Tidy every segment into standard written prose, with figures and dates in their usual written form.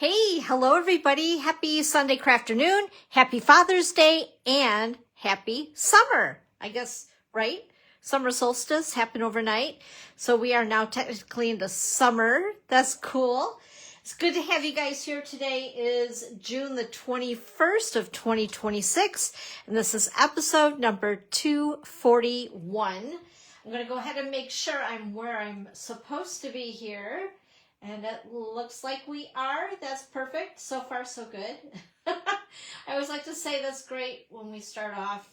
Hey, hello everybody. Happy Sunday afternoon, happy Father's Day, and happy summer. I guess, right? Summer solstice happened overnight. So we are now technically into summer. That's cool. It's good to have you guys here. Today is June the 21st of 2026, and this is episode number 241. I'm going to go ahead and make sure I'm where I'm supposed to be here. And it looks like we are. That's perfect. So far, so good. I always like to say that's great when we start off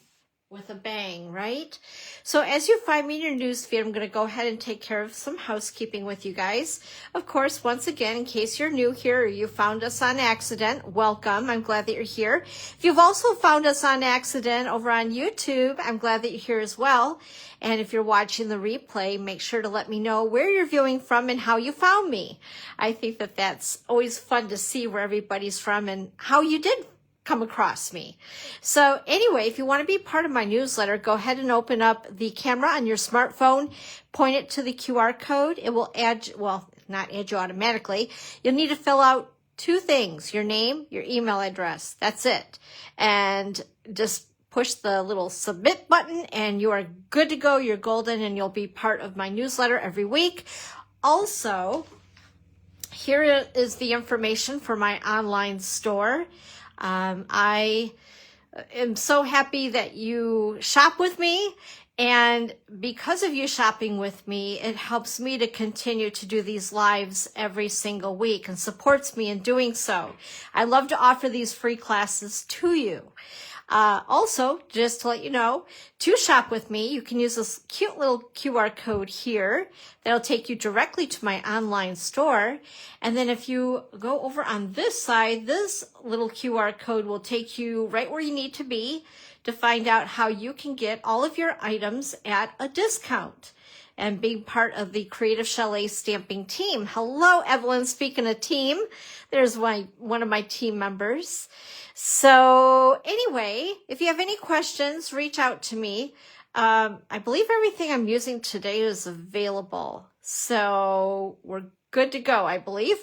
with a bang, right? So as you find me in your news feed, I'm going to go ahead and take care of some housekeeping with you guys. Of course, once again, in case you're new here or you found us on accident, welcome. I'm glad that you're here. If you've also found us on accident over on YouTube, I'm glad that you're here as well. And if you're watching the replay, make sure to let me know where you're viewing from and how you found me. I think that that's always fun to see where everybody's from and how you did come across me. So anyway, if you want to be part of my newsletter, go ahead and open up the camera on your smartphone, point it to the QR code. It will add, well, not add you automatically. You'll need to fill out two things, your name, your email address. That's it. And just push the little submit button and you are good to go. You're golden and you'll be part of my newsletter every week. Also, here is the information for my online store. I am so happy that you shop with me, and because of you shopping with me, it helps me to continue to do these lives every single week and supports me in doing so. I love to offer these free classes to you. Also, just to let you know, to shop with me, you can use this cute little QR code here. That'll take you directly to my online store. And then if you go over on this side, this little QR code will take you right where you need to be to find out how you can get all of your items at a discount and being part of the Creative Chalet stamping team. Hello, Evelyn. Speaking of team, there's one of my team members. So anyway, if you have any questions, reach out to me. I believe everything I'm using today is available. So we're good to go, I believe.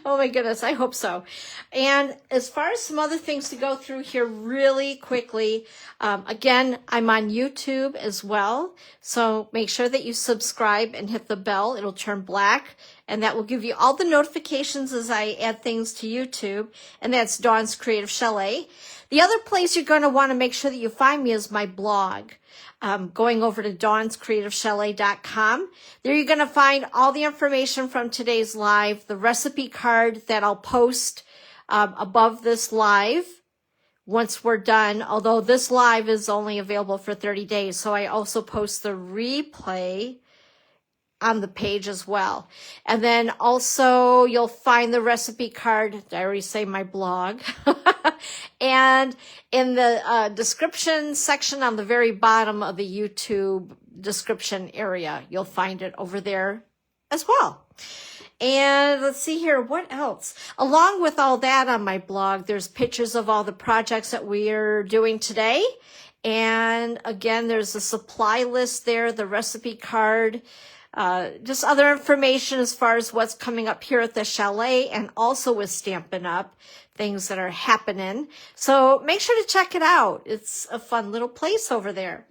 Oh my goodness, I hope so. And as far as some other things to go through here really quickly, again, I'm on YouTube as well. So make sure that you subscribe and hit the bell. It'll turn black. And that will give you all the notifications as I add things to YouTube. And that's Dawn's Creative Chalet. The other place you're going to want to make sure that you find me is my blog. Going over to dawnscreativechalet.com. There you're going to find all the information from today's live, the recipe card that I'll post above this live once we're done, although this live is only available for 30 days. So I also post the replay on the page as well. And then also you'll find the recipe card. Did I already say my blog? And in the description section on the very bottom of the YouTube description area, you'll find it over there as well. And let's see here, what else? Along with all that on my blog, there's pictures of all the projects that we're doing today. And again, there's a supply list there, the recipe card, just other information as far as what's coming up here at the chalet and also with Stampin' Up, things that are happening. So make sure to check it out. It's a fun little place over there.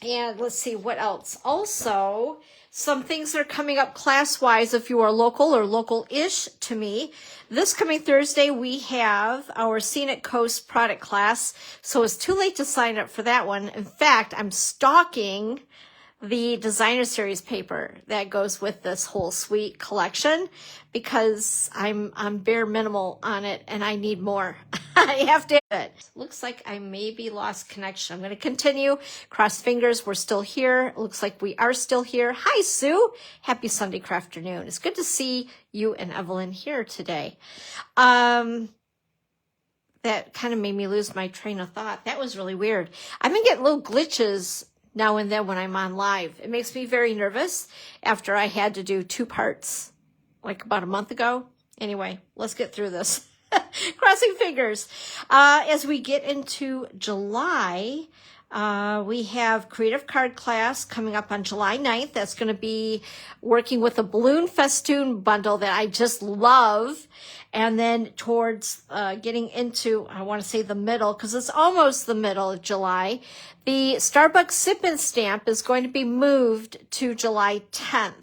And let's see what else. Also, some things that are coming up class-wise if you are local or local-ish to me. This coming Thursday, we have our Scenic Coast product class. So it's too late to sign up for that one. In fact, I'm stalking the designer series paper that goes with this whole suite collection because I'm bare minimal on it and I need more. I have to do it. Looks like I maybe lost connection. I'm going to continue. Cross fingers. We're still here. Looks like we are still here. Hi, Sue. Happy Sunday afternoon. It's good to see you and Evelyn here today. That kind of made me lose my train of thought. That was really weird. I've been getting little glitches now and then when I'm on live. It makes me very nervous after I had to do 2 parts like about a month ago. Anyway, let's get through this. Crossing fingers. As we get into July, We have creative card class coming up on July 9th. That's going to be working with a balloon festoon bundle that I just love. And then towards getting into, I want to say the middle, because it's almost the middle of July, the Starbucks Sip and Stamp is going to be moved to July 10th.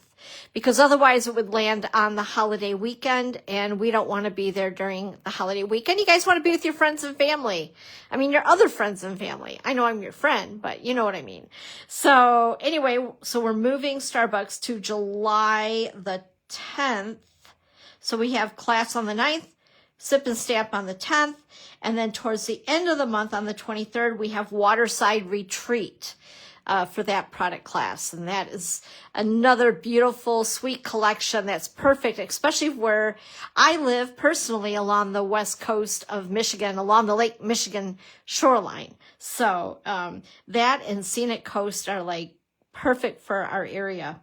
Because otherwise it would land on the holiday weekend, and we don't want to be there during the holiday weekend. You guys want to be with your friends and family. I mean, your other friends and family. I know I'm your friend, but you know what I mean. So anyway, so we're moving Starbucks to July the 10th. So we have class on the 9th, Sip and Stamp on the 10th, and then towards the end of the month on the 23rd, we have Waterside Retreat. For that product class. And that is another beautiful, sweet collection that's perfect, especially where I live personally along the west coast of Michigan, along the Lake Michigan shoreline. So that and Scenic Coast are like perfect for our area.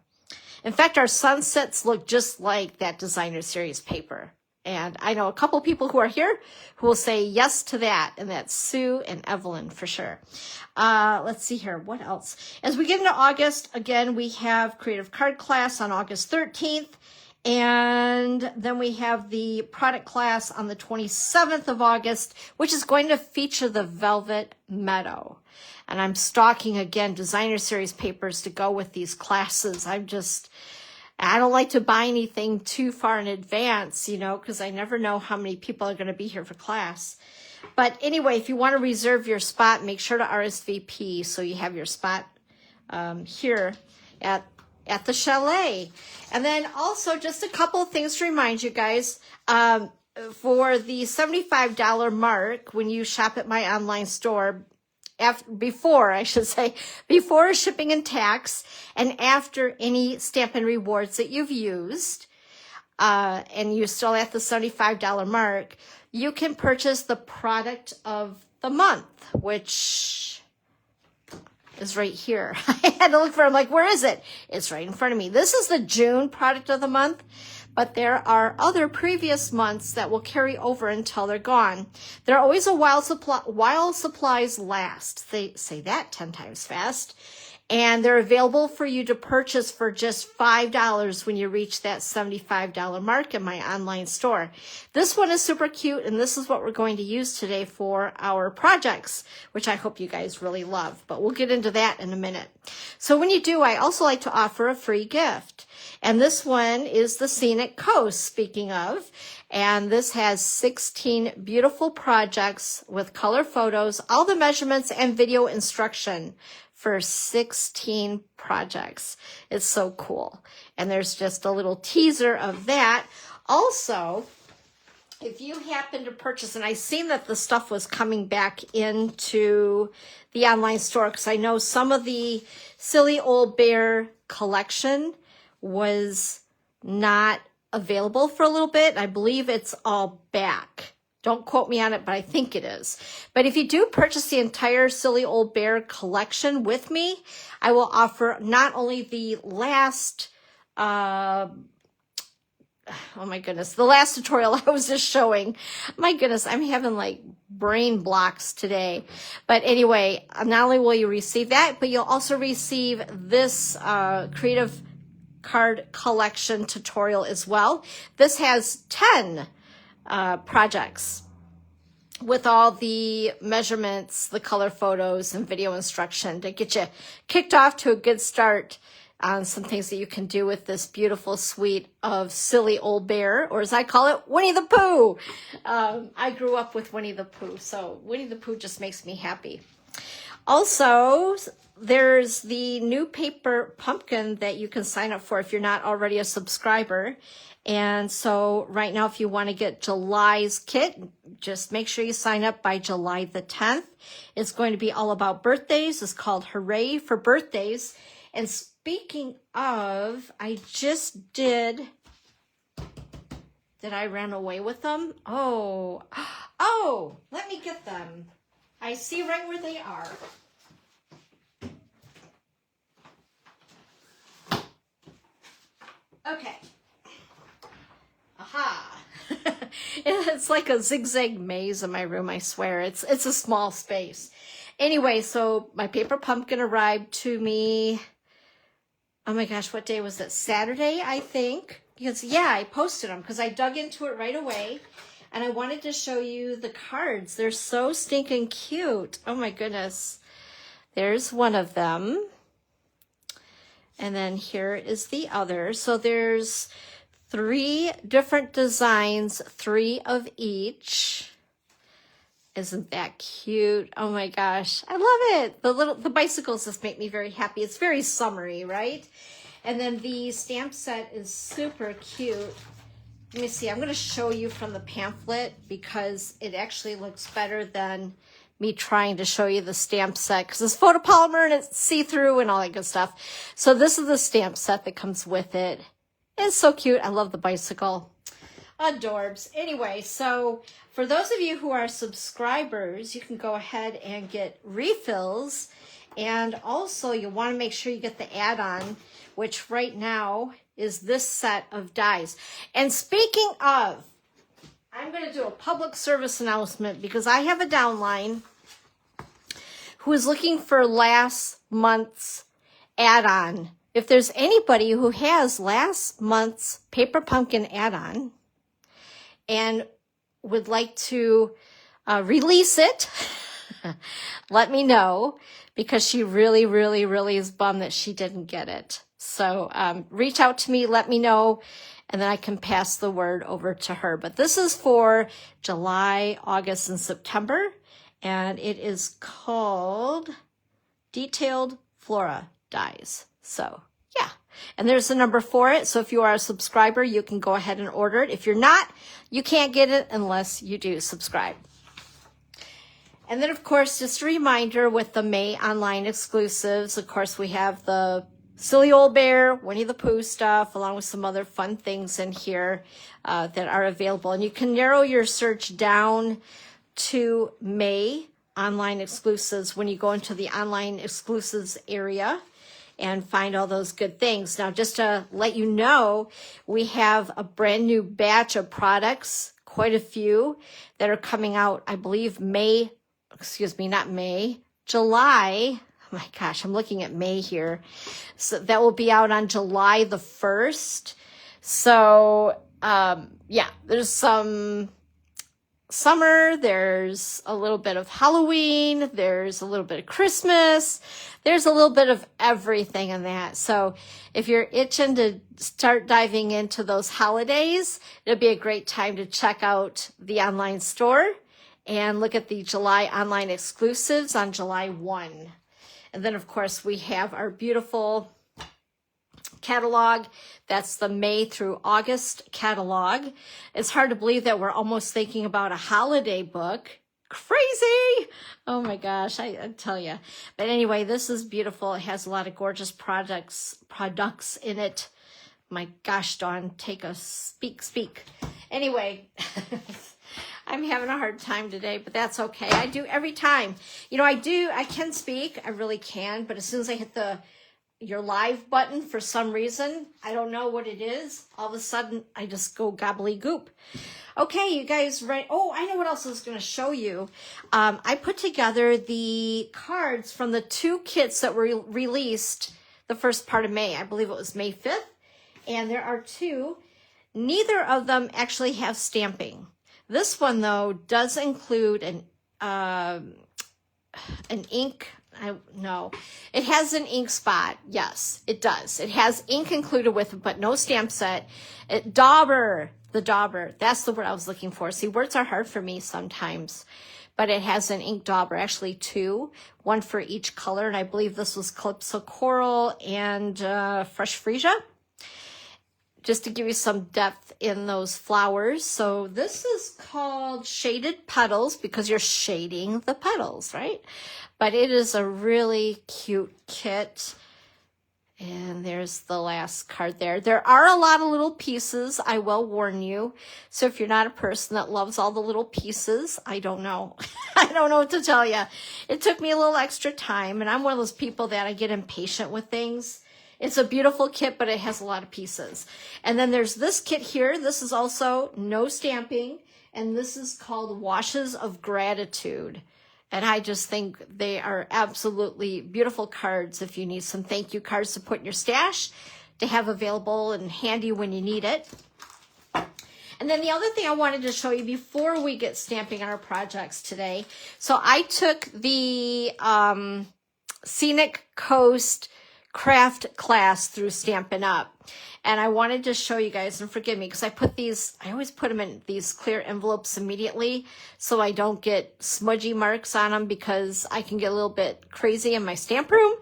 In fact, our sunsets look just like that designer series paper. And I know a couple people who are here who will say yes to that. And that's Sue and Evelyn for sure. Let's see here. What else? As we get into August, again, we have creative card class on August 13th. And then we have the product class on the 27th of August, which is going to feature the Velvet Meadow. And I'm stocking, again, designer series papers to go with these classes. I don't like to buy anything too far in advance, you know, because I never know how many people are going to be here for class. But anyway, if you want to reserve your spot, make sure to RSVP so you have your spot here at the chalet. And then also just a couple of things to remind you guys. For the $75 mark, when you shop at my online store, before shipping and tax, and after any Stampin' Rewards that you've used, and you're still at the $75 mark, you can purchase the product of the month, which is right here. I had to look for it. I'm like, where is it? It's right in front of me. This is the June product of the month. But there are other previous months that will carry over until they're gone. They're always a while supplies last. They say that 10 times fast. And they're available for you to purchase for just $5 when you reach that $75 mark in my online store. This one is super cute, and this is what we're going to use today for our projects, which I hope you guys really love. But we'll get into that in a minute. So when you do, I also like to offer a free gift. And this one is the Scenic Coast, speaking of. And this has 16 beautiful projects with color photos, all the measurements, and video instruction for 16 projects. It's so cool. And there's just a little teaser of that. Also, if you happen to purchase, and I seen that the stuff was coming back into the online store, because I know some of the Silly Old Bear collection was not available for a little bit. I believe it's all back. Don't quote me on it, but I think it is. But if you do purchase the entire Silly Old Bear collection with me, I will offer not only the last, oh my goodness, the last tutorial I was just showing. My goodness, I'm having like brain blocks today. But anyway, not only will you receive that, but you'll also receive this creative card collection tutorial as well. This has 10 projects with all the measurements, the color photos, and video instruction to get you kicked off to a good start on some things that you can do with this beautiful suite of Silly Old Bear, or as I call it, Winnie the Pooh. I grew up with Winnie the Pooh, so Winnie the Pooh just makes me happy. Also, there's the new paper pumpkin that you can sign up for if you're not already a subscriber. And so right now, if you want to get July's kit, just make sure you sign up by July the 10th. It's going to be all about birthdays. It's called Hooray for Birthdays. And speaking of, I I run away with them? Oh, let me get them. I see right where they are. Okay. Aha. It's like a zigzag maze in my room, I swear. It's a small space. Anyway, so my paper pumpkin arrived to me. Oh my gosh, what day was it? Saturday, I think. Because, yeah, I posted them because I dug into it right away. And I wanted to show you the cards. They're so stinking cute. Oh my goodness. There's one of them. And then here is the other. So there's 3 different designs, 3 of each. Isn't that cute? Oh my gosh, I love it. The bicycles just make me very happy. It's very summery, right? And then the stamp set is super cute. Let me see, I'm going to show you from the pamphlet because it actually looks better than me trying to show you the stamp set because it's photopolymer and it's see-through and all that good stuff. So this is the stamp set that comes with it. It's so cute. I love the bicycle. Adorbs. Anyway, so for those of you who are subscribers, you can go ahead and get refills. And also you want to make sure you get the add-on, which right now is this set of dies. And speaking of, I'm going to do a public service announcement because I have a downline who is looking for last month's add-on. If there's anybody who has last month's Paper Pumpkin add-on and would like to release it, let me know because she really, really, really is bummed that she didn't get it. So reach out to me, let me know, and then I can pass the word over to her. But this is for July, August, and September, and it is called Detailed Flora Dies. So, yeah. And there's the number for it. So if you are a subscriber, you can go ahead and order it. If you're not, you can't get it unless you do subscribe. And then, of course, just a reminder with the May online exclusives, of course, we have the Silly Old Bear, Winnie the Pooh stuff, along with some other fun things in here that are available. And you can narrow your search down to May online exclusives when you go into the online exclusives area and find all those good things. Now, just to let you know, we have a brand new batch of products, quite a few that are coming out, I believe July. Oh my gosh, I'm looking at May here. So that will be out on July the 1st. So, yeah, there's some summer, there's a little bit of Halloween, there's a little bit of Christmas, there's a little bit of everything in that. So if you're itching to start diving into those holidays, it'll be a great time to check out the online store and look at the July online exclusives on July 1. And then, of course, we have our beautiful catalog. That's the May through August catalog. It's hard to believe that we're almost thinking about a holiday book. Crazy! Oh my gosh, I tell you. But anyway, this is beautiful. It has a lot of gorgeous products in it. My gosh, Dawn, take a speak. Anyway, I'm having a hard time today, but that's okay. I do every time. You know, I can speak. I really can. But as soon as I hit your live button, for some reason, I don't know what it is, all of a sudden, I just go gobbledygook. Okay, you guys ready? Oh, I know what else I was going to show you. I put together the cards from the 2 kits that were released the first part of May. I believe it was May 5th. And there are 2. Neither of them actually have stamping. This one, though, does include an ink. No, it has an ink spot. Yes, it does. It has ink included with it, but no stamp set. The dauber. That's the word I was looking for. See, words are hard for me sometimes. But it has an ink dauber, actually 2, one for each color. And I believe this was Calypso Coral and Fresh Freesia, just to give you some depth in those flowers. So this is called Shaded Petals because you're shading the petals, right? But it is a really cute kit. And there's the last card there. There are a lot of little pieces, I will warn you. So if you're not a person that loves all the little pieces, I don't know. I don't know what to tell you. It took me a little extra time, and I'm one of those people that I get impatient with things. It's a beautiful kit, but it has a lot of pieces. And then there's this kit here. This is also no stamping, and this is called Washes of Gratitude. And I just think they are absolutely beautiful cards if you need some thank you cards to put in your stash to have available and handy when you need it. And then the other thing I wanted to show you before we get stamping on our projects today. So I took the Scenic Coast craft class through Stampin' Up. And I wanted to show you guys, and forgive me, because I always put them in these clear envelopes immediately so I don't get smudgy marks on them because I can get a little bit crazy in my stamp room.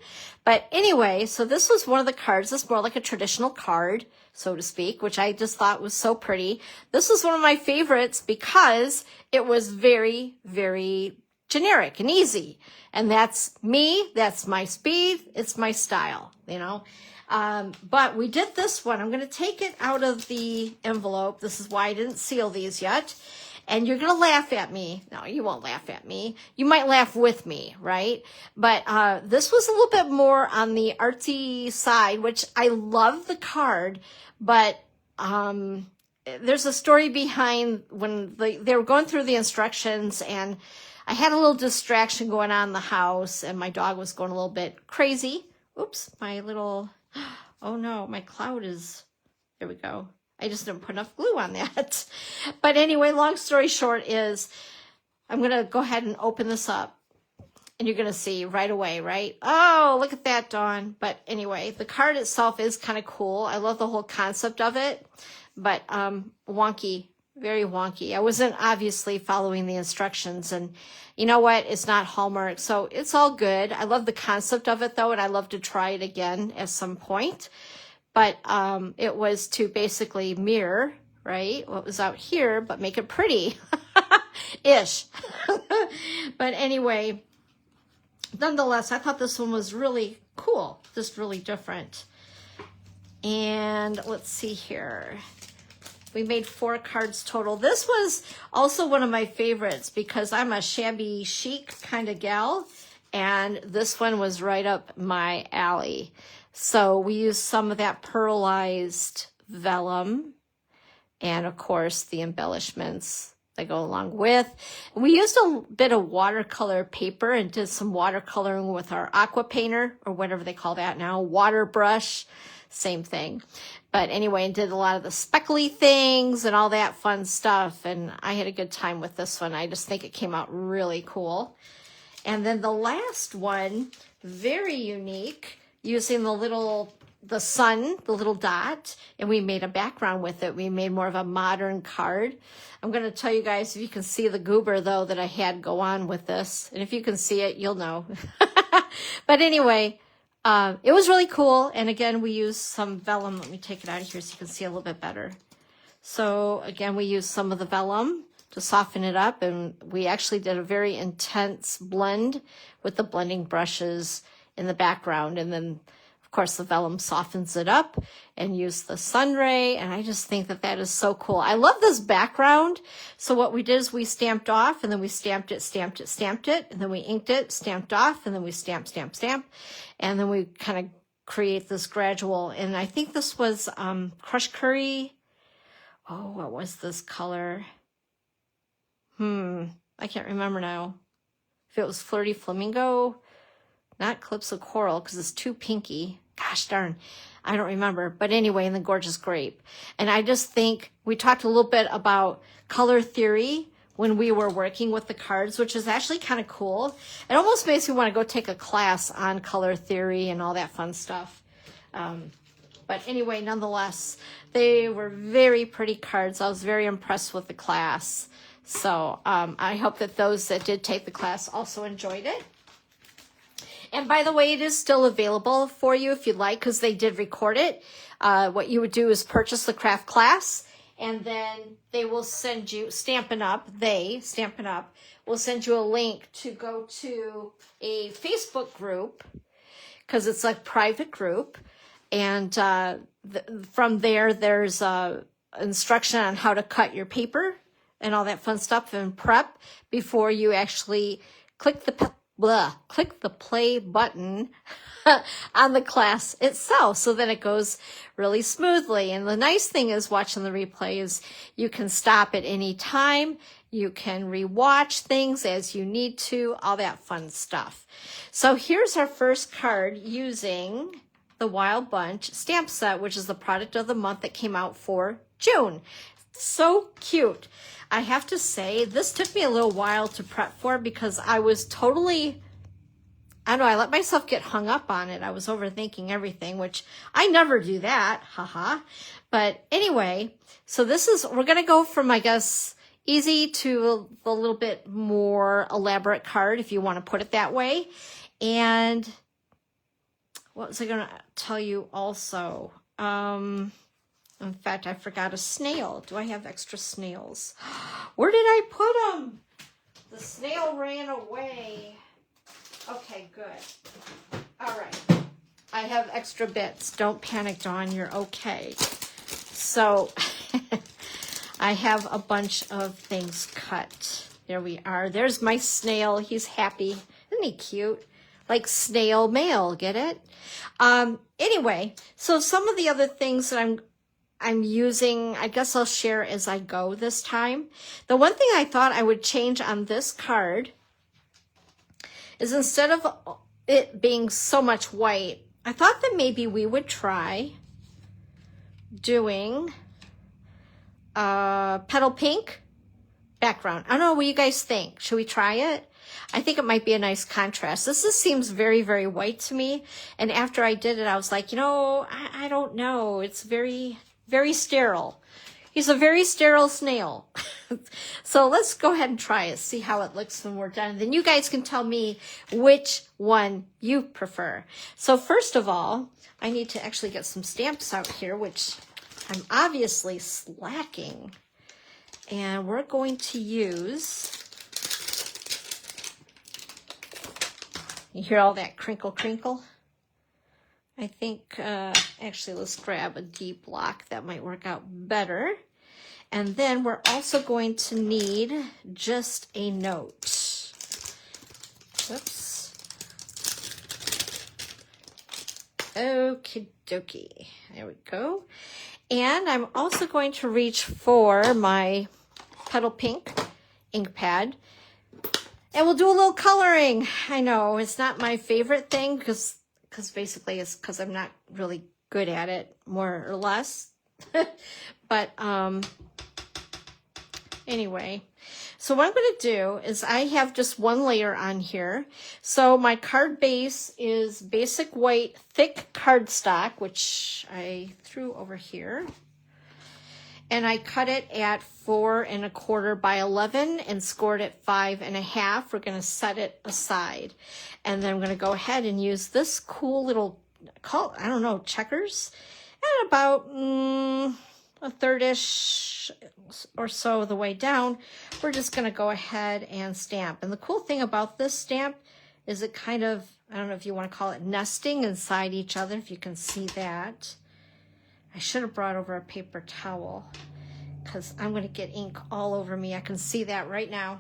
But anyway, so this was one of the cards. It's more like a traditional card, so to speak, which I just thought was so pretty. This was one of my favorites because it was very, very generic and easy. And that's me, that's my speed, it's my style, you know. But we did this one. I'm going to take it out of the envelope. This is why I didn't seal these yet. And you're going to laugh at me. No, you won't laugh at me. You might laugh with me, right? But this was a little bit more on the artsy side, which I love the card. But there's a story behind when they were going through the instructions, and I had a little distraction going on in the house, and my dog was going a little bit crazy. Oops, my little... Oh no, my cloud is, there we go. I just didn't put enough glue on that. But anyway, long story short is, I'm going to go ahead and open this up. And you're going to see right away, right? Oh, look at that, Dawn. But anyway, the card itself is kind of cool. I love the whole concept of it. But wonky, very wonky. I wasn't obviously following the instructions. And you know what? It's not Hallmark, so it's all good. I love the concept of it, though, and I love to try it again at some point. But it was to basically mirror, right, what was out here, but make it pretty. Ish. But anyway, nonetheless, I thought this one was really cool, just really different. And let's see here. We made 4 cards total. This was also one of my favorites because I'm a shabby chic kind of gal, and this one was right up my alley. So we used some of that pearlized vellum and, of course, the embellishments that go along with. We used a bit of watercolor paper and did some watercoloring with our aqua painter, or whatever they call that now, water brush, same thing. But anyway, and did a lot of the speckly things and all that fun stuff. And I had a good time with this one. I just think it came out really cool. And then the last one, very unique, using the sun, the little dot, and we made a background with it. We made more of a modern card. I'm going to tell you guys, if you can see the goober, though, that I had go on with this. And if you can see it, you'll know. But anyway, it was really cool. And again, we used some vellum. Let me take it out of here so you can see a little bit better. So again, we used some of the vellum to soften it up. And we actually did a very intense blend with the blending brushes in the background. And then, of course, the vellum softens it up, and use the sun ray. And I just think that that is so cool. I love this background. So what we did is we stamped off, and then we stamped it, stamped it, stamped it, and then we inked it, stamped off, and then we stamp, stamp, stamp. And then we kind of create this gradual. And I think this was crushed curry. Oh, what was this color? I can't remember now. If it was Flirty Flamingo. Not Calypso Coral, because it's too pinky. Gosh darn, I don't remember. But anyway, and the Gorgeous Grape. And I just think we talked a little bit about color theory when we were working with the cards, which is actually kind of cool. It almost makes me want to go take a class on color theory and all that fun stuff. But anyway, nonetheless, they were very pretty cards. I was very impressed with the class. So I hope that those that did take the class also enjoyed it. And by the way, it is still available for you if you'd like, because they did record it. What you would do is purchase the craft class, and then they will send you, Stampin' Up, will send you a link to go to a Facebook group, because it's a private group. And from there, there's instruction on how to cut your paper and all that fun stuff and prep before you actually click the click the play button on the class itself so that it goes really smoothly. And the nice thing is watching the replay is you can stop at any time. You can rewatch things as you need to, all that fun stuff. So here's our first card using the Wild Bunch Stamp Set, which is the product of the month that came out for June. So cute. I have to say, this took me a little while to prep for because I was totally, I don't know, I let myself get hung up on it. I was overthinking everything, which I never do that, haha. But anyway, so this is, we're going to go from, I guess, easy to a little bit more elaborate card, if you want to put it that way. And what was I going to tell you also? In fact, I forgot a snail. Do I have extra snails? Where did I put them? The snail ran away. Okay, good. All right. I have extra bits. Don't panic, Dawn. You're okay. So I have a bunch of things cut. There we are. There's my snail. He's happy. Isn't he cute? Like snail mail. Get it? Anyway, so some of the other things that I'm using, I guess I'll share as I go this time. The one thing I thought I would change on this card is instead of it being so much white, I thought that maybe we would try doing petal pink background. I don't know what you guys think. Should we try it? I think it might be a nice contrast. This just seems very, very white to me. And after I did it, I was like, you know, I don't know. It's very, very sterile. He's a very sterile snail. So let's go ahead and try it, see how it looks when we're done. Then you guys can tell me which one you prefer. So first of all, I need to actually get some stamps out here, which I'm obviously slacking. And we're going to use, you hear all that crinkle crinkle? I think, actually, let's grab a deep block. That might work out better. And then we're also going to need just a note. Whoops. Okie dokie. There we go. And I'm also going to reach for my Petal Pink ink pad. And we'll do a little coloring. I know, it's not my favorite thing because basically it's because I'm not really good at it, more or less. But anyway, so what I'm going to do is I have just one layer on here. So my card base is basic white thick cardstock, which I threw over here. And I cut it at 4 1/4 by 11 and scored it 5 1/2. We're going to set it aside. And then I'm going to go ahead and use this cool little, I don't know, checkers. And about a third-ish or so of the way down, we're just going to go ahead and stamp. And the cool thing about this stamp is it kind of, I don't know if you want to call it nesting inside each other, if you can see that. I should have brought over a paper towel because I'm going to get ink all over me. I can see that right now.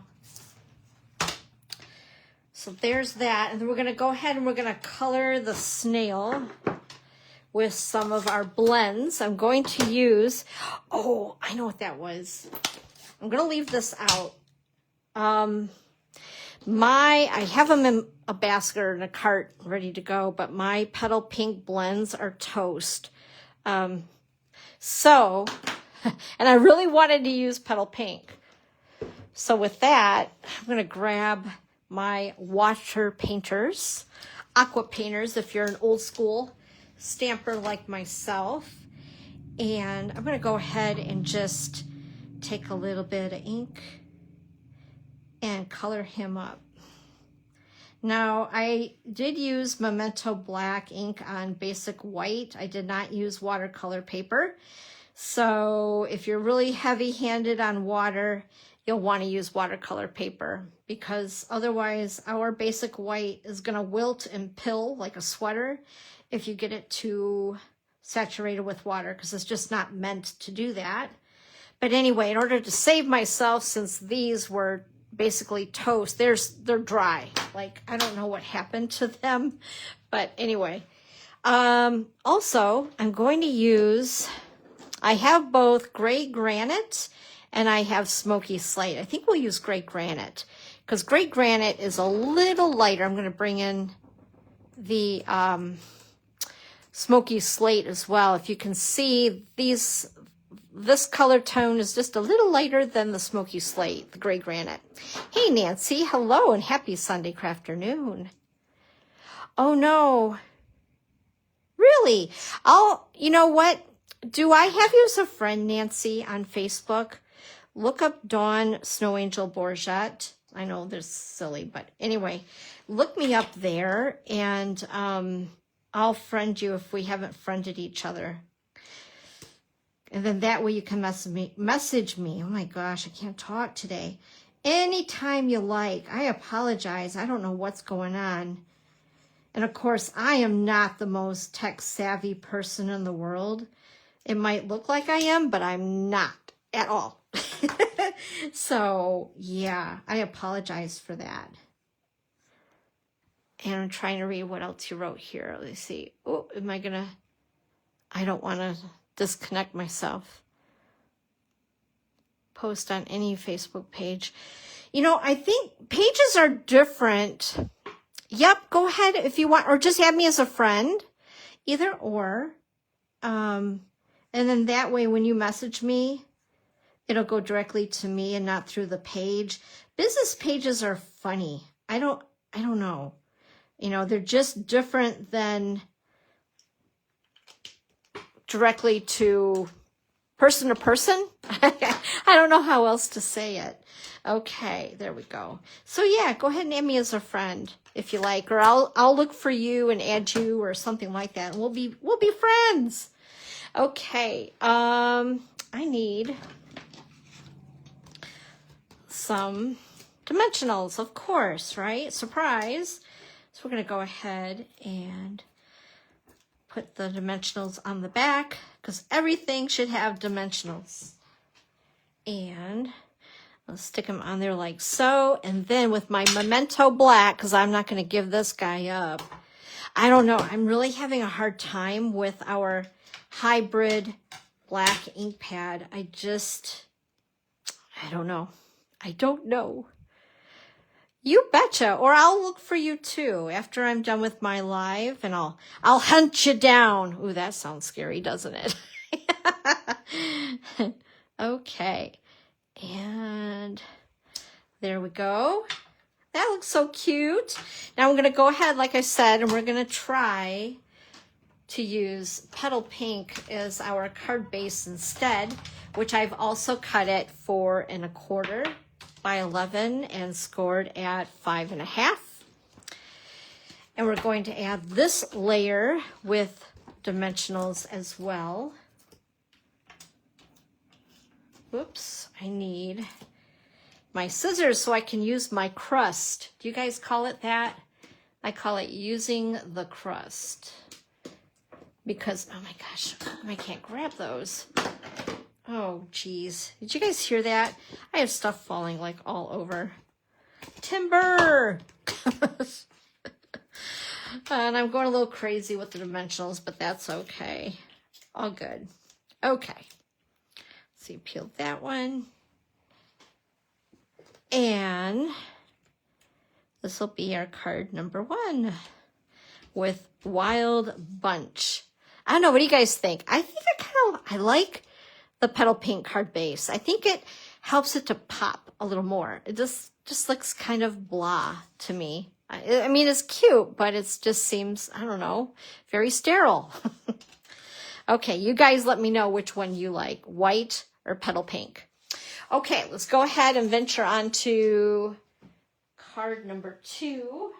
So there's that. And then we're going to go ahead and we're going to color the snail with some of our blends. I'm going to use, oh, I know what that was. I'm going to leave this out. I have them in a basket or in a cart ready to go, but my Petal Pink blends are toast. So, and I really wanted to use Petal Pink. So with that, I'm going to grab my water painters, aqua painters, if you're an old school stamper like myself. And I'm going to go ahead and just take a little bit of ink and color him up. Now, I did use Memento Black ink on basic white. I did not use watercolor paper. So if you're really heavy-handed on water, you'll want to use watercolor paper because otherwise our basic white is going to wilt and pill like a sweater if you get it too saturated with water because it's just not meant to do that. But anyway, in order to save myself, since these were basically toast. They're dry. Like, I don't know what happened to them, but anyway. Also, I'm going to use, I have both gray granite and I have smoky slate. I think we'll use gray granite because gray granite is a little lighter. I'm going to bring in the smoky slate as well. If you can see, this color tone is just a little lighter than the smoky slate, the gray granite. Hey, Nancy, hello and happy Sunday crafternoon. Oh no. Really? You know what? Do I have you as a friend, Nancy, on Facebook? Look up Dawn Snow Angel Bourgette. I know they're silly, but anyway, look me up there and I'll friend you if we haven't friended each other. And then that way you can message me. Oh my gosh, I can't talk today. Anytime you like. I apologize. I don't know what's going on. And of course, I am not the most tech savvy person in the world. It might look like I am, but I'm not at all. So yeah, I apologize for that. And I'm trying to read what else you wrote here. Let's see. Oh, I don't want to disconnect myself. Post on any Facebook page. You know, I think pages are different. Yep, go ahead if you want, or just add me as a friend, either or. And then that way when you message me, it'll go directly to me and not through the page. Business pages are funny. I don't know. You know, they're just different than directly to person. I don't know how else to say it. Okay, there we go. So yeah, go ahead and add me as a friend if you like, or I'll look for you and add you or something like that. And we'll be friends. Okay. I need some dimensionals, of course, right? Surprise. So we're going to go ahead and put the dimensionals on the back because everything should have dimensionals. And I'll stick them on there like so. And then with my Memento Black, because I'm not going to give this guy up. I don't know. I'm really having a hard time with our hybrid black ink pad. I don't know. I don't know. You betcha. Or I'll look for you too after I'm done with my live and I'll hunt you down. Ooh, that sounds scary, doesn't it? Okay. And there we go. That looks so cute. Now I'm going to go ahead, like I said, and we're going to try to use Petal Pink as our card base instead, which I've also cut it 4 1/4 by 11 and scored at 5 1/2. And we're going to add this layer with dimensionals as well. Whoops, I need my scissors so I can use my crust. Do you guys call it that? I call it using the crust. Because, oh my gosh, I can't grab those. Oh, geez. Did you guys hear that? I have stuff falling like all over. Timber! And I'm going a little crazy with the dimensionals, but that's okay. All good. Okay. So you peeled that one. And this will be our card number 1 with Wild Bunch. I don't know, what do you guys think? I think I like the Petal Pink card base. I think it helps it to pop a little more. It just looks kind of blah to me. I mean, it's cute, but it just seems, I don't know, very sterile. Okay, you guys let me know which one you like, white or Petal Pink. Okay, let's go ahead and venture on to card number 2.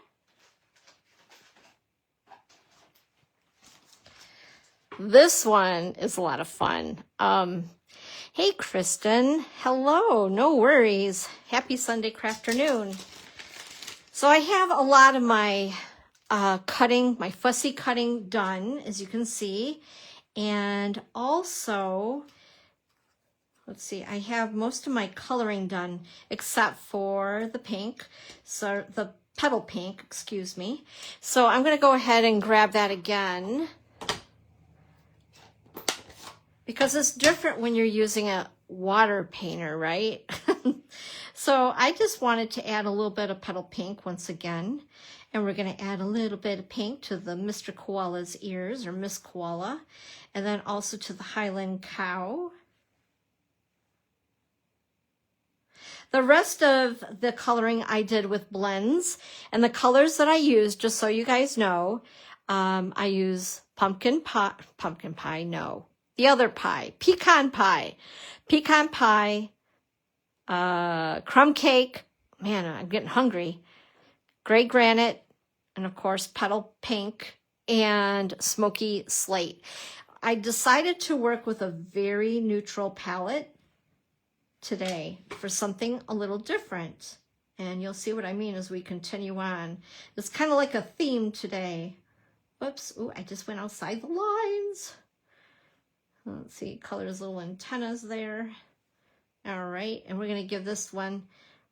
This one is a lot of fun. Hey, Kristen. Hello. No worries. Happy Sunday crafternoon. So I have a lot of my my fussy cutting done, as you can see. And also, let's see, I have most of my coloring done except for the pink, so the petal pink, excuse me. So I'm going to go ahead and grab that again because it's different when you're using a water painter, right? So I just wanted to add a little bit of petal pink once again. And we're going to add a little bit of pink to the Mr. Koala's ears, or Miss Koala. And then also to the Highland cow. The rest of the coloring I did with blends. And the colors that I used, just so you guys know, I use pumpkin pie, no. The other pie, pecan pie, crumb cake. Man, I'm getting hungry. Gray granite, and of course, petal pink, and smoky slate. I decided to work with a very neutral palette today for something a little different. And you'll see what I mean as we continue on. It's kind of like a theme today. Whoops, ooh, I just went outside the lines. Let's see, colors little antennas there. All right, and we're gonna give this one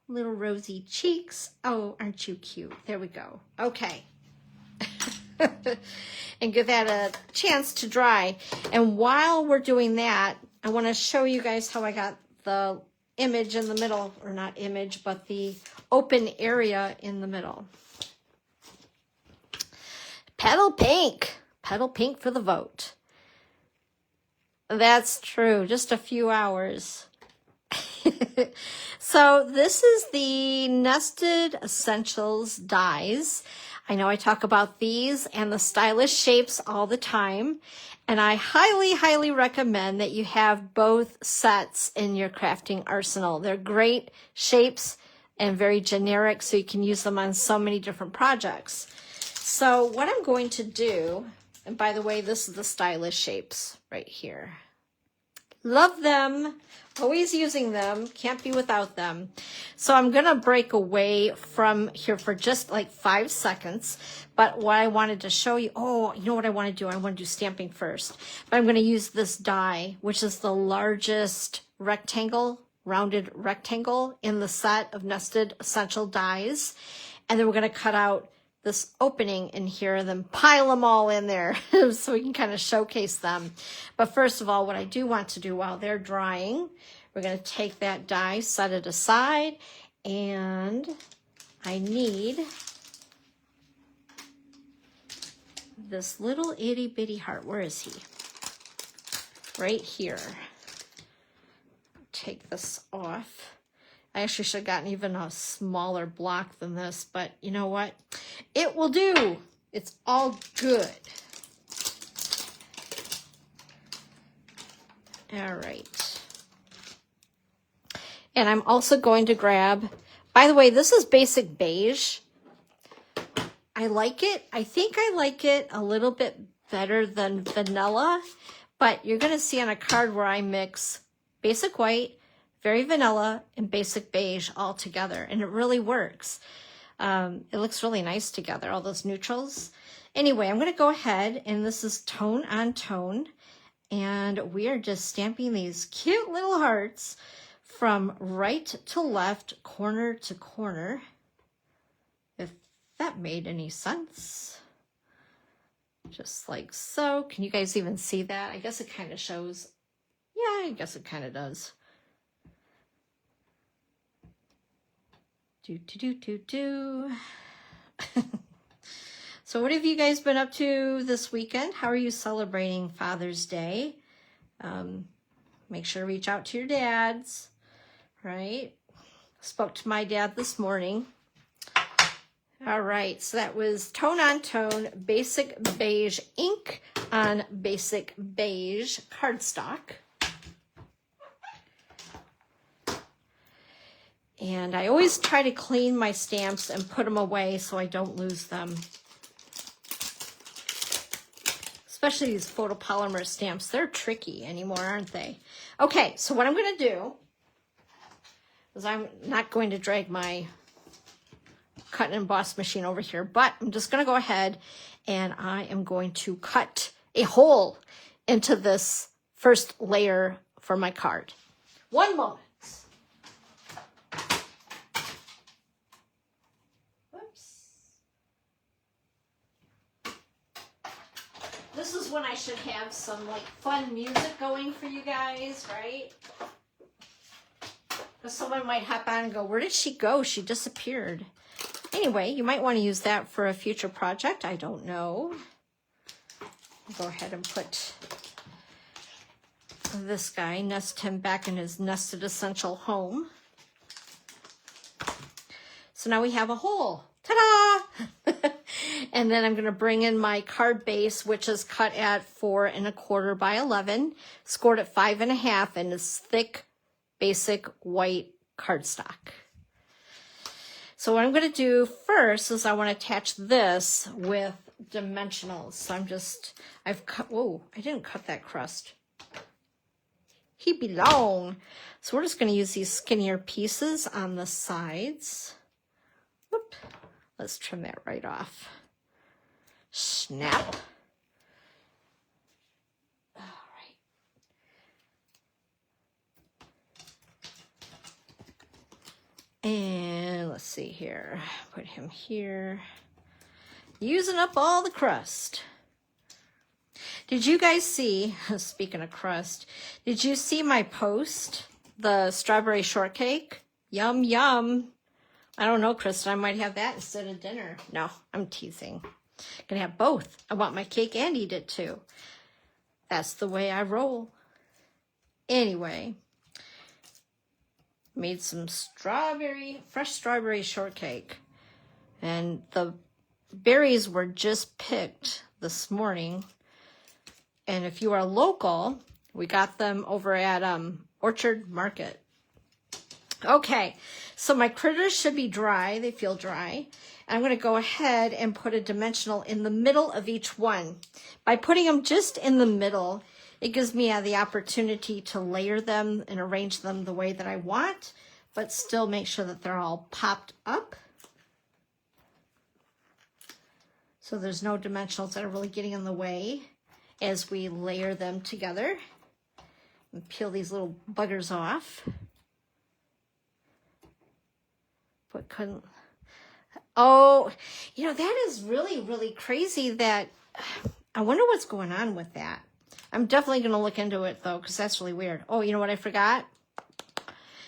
little rosy cheeks. Oh, aren't you cute? There we go. Okay. And give that a chance to dry. And while we're doing that, I want to show you guys how I got the image in the middle, or not image, but the open area in the middle. Petal pink for the vote. That's true, just a few hours. So this is the Nested Essentials dies. I know I talk about these and the stylish shapes all the time, and I highly, highly recommend that you have both sets in your crafting arsenal. They're great shapes and very generic, so you can use them on so many different projects. So what I'm going to do, and by the way, this is the stylish shapes right here. Love them. Always using them. Can't be without them. So I'm going to break away from here for just like 5 seconds. But what I wanted to show you, oh, you know what I want to do? I want to do stamping first. But I'm going to use this die, which is the largest rectangle, rounded rectangle in the set of Nested Essential dies. And then we're going to cut out this opening in here, and then pile them all in there so we can kind of showcase them. But first of all, what I do want to do while they're drying, we're going to take that die, set it aside, and I need this little itty bitty heart. Where is he? Right here. Take this off. I actually should have gotten even a smaller block than this, but you know what? It will do. It's all good. All right. And I'm also going to grab, by the way, this is basic beige. I like it. I think I like it a little bit better than vanilla, but you're going to see on a card where I mix basic white, very vanilla, and basic beige all together, and it really works. It looks really nice together, all those neutrals. Anyway, I'm going to go ahead, and this is tone on tone, and we are just stamping these cute little hearts from right to left, corner to corner, if that made any sense. Just like so. Can you guys even see that? I guess it kind of shows. Yeah, I guess it kind of does. So what have you guys been up to this weekend? How are you celebrating Father's Day? Make sure to reach out to your dads, right? Spoke to my dad this morning. All right, so that was tone on tone, basic beige ink on basic beige cardstock. And I always try to clean my stamps and put them away so I don't lose them. Especially these photopolymer stamps. They're tricky anymore, aren't they? Okay, so what I'm going to do is I'm not going to drag my cut and emboss machine over here, but I'm just going to go ahead and I am going to cut a hole into this first layer for my card. One moment. Whoops. This is when I should have some like fun music going for you guys, right? Because someone might hop on and go, where did she go? She disappeared. Anyway, you might want to use that for a future project. I don't know. I'll go ahead and put this guy, nest him back in his nested essential home. So now we have a hole. Ta-da! And then I'm going to bring in my card base, which is cut at 4 1/4 by 11, scored at 5 1/2, and is thick, basic white cardstock. So what I'm going to do first is I want to attach this with dimensionals. So I've cut, whoa, I didn't cut that crust. He belong. So we're just going to use these skinnier pieces on the sides. Whoop. Let's trim that right off. Snap. All right. And let's see here. Put him here. Using up all the crust. Did you guys see, speaking of crust, did you see my post? The strawberry shortcake? Yum, yum. I don't know, Kristen, I might have that instead of dinner. No, I'm teasing. Gonna have both. I want my cake and eat it too. That's the way I roll. Anyway, made some fresh strawberry shortcake. And the berries were just picked this morning. And if you are local, we got them over at Orchard Market. Okay, so my critters should be dry. They feel dry. I'm going to go ahead and put a dimensional in the middle of each one. By putting them just in the middle, it gives me the opportunity to layer them and arrange them the way that I want, but still make sure that they're all popped up. So there's no dimensionals that are really getting in the way as we layer them together. And peel these little buggers off. But couldn't, oh, you know, that is really, really crazy that, I wonder what's going on with that. I'm definitely going to look into it though, because that's really weird. Oh, you know what I forgot?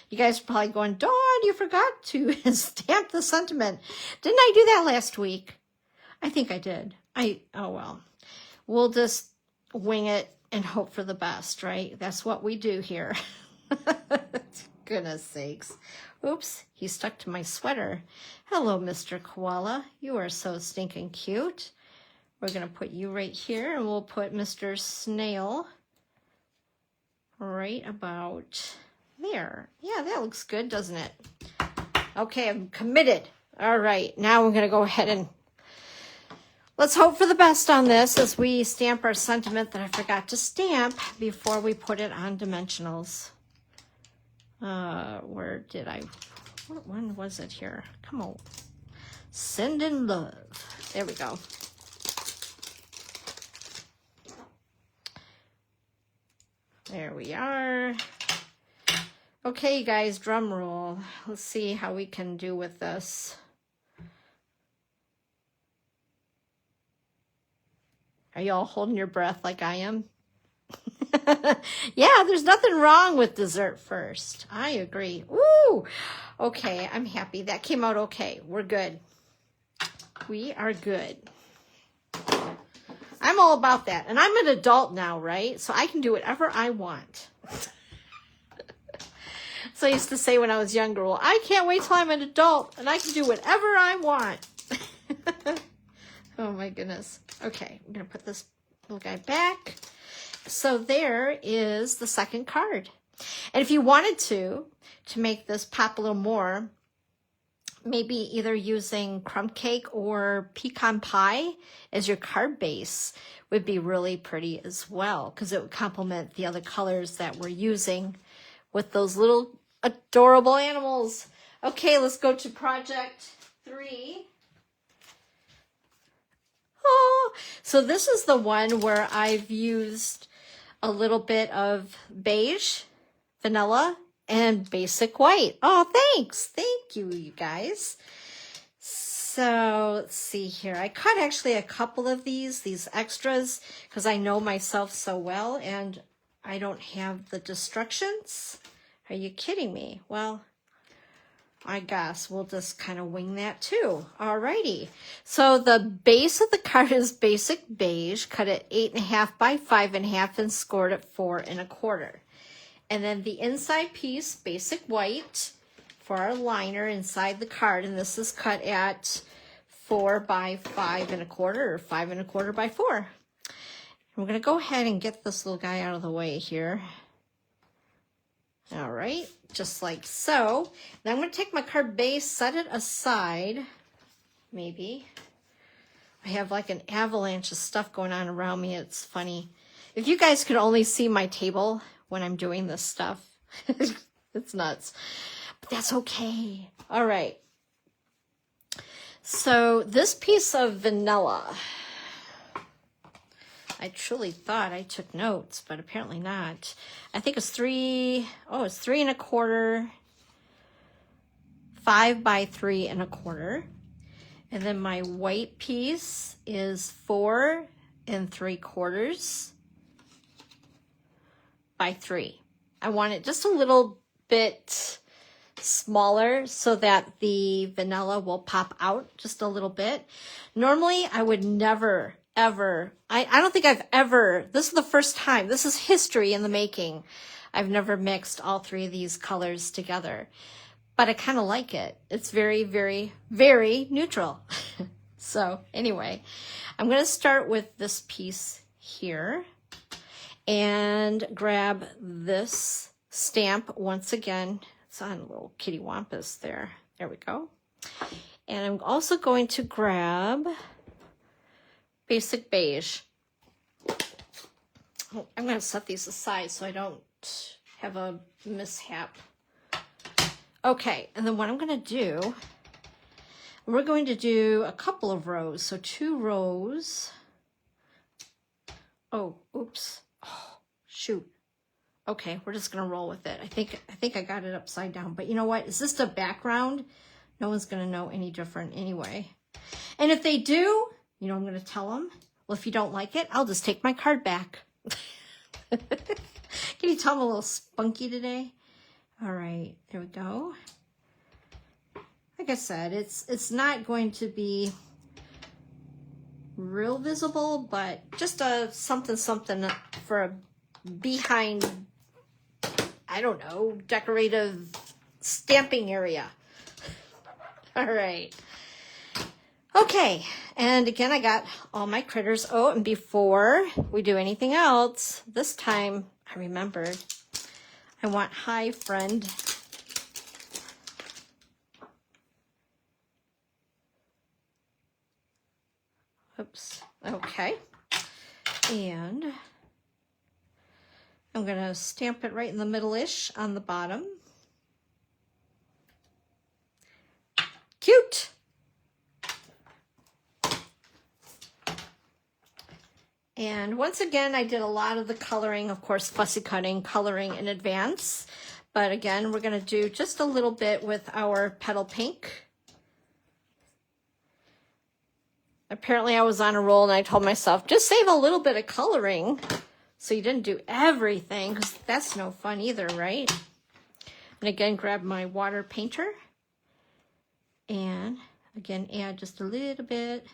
You guys are probably going, Dawn, you forgot to stamp the sentiment. Didn't I do that last week? I think I did. Oh well. We'll just wing it and hope for the best, right? That's what we do here. Goodness sakes. Oops, he stuck to my sweater. Hello, Mr. Koala. You are so stinking cute. We're going to put you right here, and we'll put Mr. Snail right about there. Yeah, that looks good, doesn't it? Okay, I'm committed. All right, now we're going to go ahead and let's hope for the best on this as we stamp our sentiment that I forgot to stamp before we put it on dimensionals. Where did what one was it here? Come on. Send in love. There we go. There we are. Okay, guys, drum roll. Let's see how we can do with this. Are y'all holding your breath like I am? Yeah, there's nothing wrong with dessert first. I agree. Ooh, okay, I'm happy. That came out okay. We're good. We are good. I'm all about that. And I'm an adult now, right? So I can do whatever I want. So I used to say when I was younger, well, I can't wait till I'm an adult and I can do whatever I want. Oh my goodness. Okay, I'm going to put this little guy back. So there is the second card. And if you wanted to make this pop a little more, maybe either using crumb cake or pecan pie as your card base would be really pretty as well, because it would complement the other colors that we're using with those little adorable animals. Okay, let's go to project 3. Oh, so this is the one where I've used a little bit of beige, vanilla, and basic white. Oh, thanks. Thank you, you guys. So let's see here. I cut actually a couple of these extras, because I know myself so well and I don't have the destructions. Are you kidding me? Well, I guess we'll just kind of wing that too. Alrighty. So the base of the card is basic beige, cut at 8.5 by 5.5 and scored at 4 1/4. And then the inside piece, basic white, for our liner inside the card, and this is cut at 4 by 5 1/4 or 5 1/4 by 4. We're going to go ahead and get this little guy out of the way here. All right, just like so. Then I'm going to take my card base, set it aside. Maybe. I have like an avalanche of stuff going on around me. It's funny. If you guys could only see my table when I'm doing this stuff, it's nuts. But that's okay. All right. So this piece of vanilla, I truly thought I took notes, but apparently not. I think it's 3 1/4, 5 by 3 1/4. And then my white piece is 4 3/4 by 3. I want it just a little bit smaller so that the vanilla will pop out just a little bit. Normally, I would never, ever, I don't think I've ever, this is the first time, this is history in the making. I've never mixed all three of these colors together, but I kind of like it. It's very, very, very neutral. So anyway, I'm going to start with this piece here and grab this stamp once again. It's on a little kitty wampus there. There we go. And I'm also going to grab basic beige. Oh, I'm going to set these aside so I don't have a mishap. Okay, and then what I'm going to do, we're going to do a couple of rows. So 2 rows. Oh, oops. Oh, shoot. Okay, we're just gonna roll with it. I think I got it upside down, but you know what? Is this a background? No one's gonna know any different anyway. And if they do, you know, I'm gonna tell them, well, if you don't like it, I'll just take my card back. Can you tell I'm a little spunky today? All right, there we go. Like I said, it's not going to be real visible, but just a something for a behind, I don't know, decorative stamping area. All right. Okay, and again, I got all my critters. Oh, and before we do anything else, this time I remembered I want hi, friend. Oops. Okay. And I'm going to stamp it right in the middle-ish on the bottom. Cute! And once again, I did a lot of the coloring, of course, fussy cutting, coloring in advance. But again, we're going to do just a little bit with our petal pink. Apparently I was on a roll and I told myself, just save a little bit of coloring so you didn't do everything, because that's no fun either, right? And again, grab my water painter and again, add just a little bit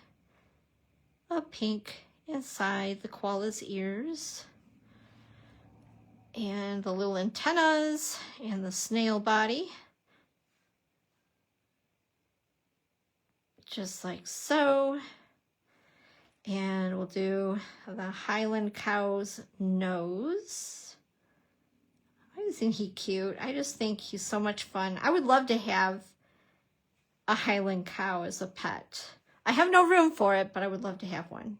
of pink inside the koala's ears and the little antennas and the snail body. Just like so. And we'll do the Highland cow's nose. Isn't he cute? I just think he's so much fun. I would love to have a Highland cow as a pet. I have no room for it, but I would love to have one.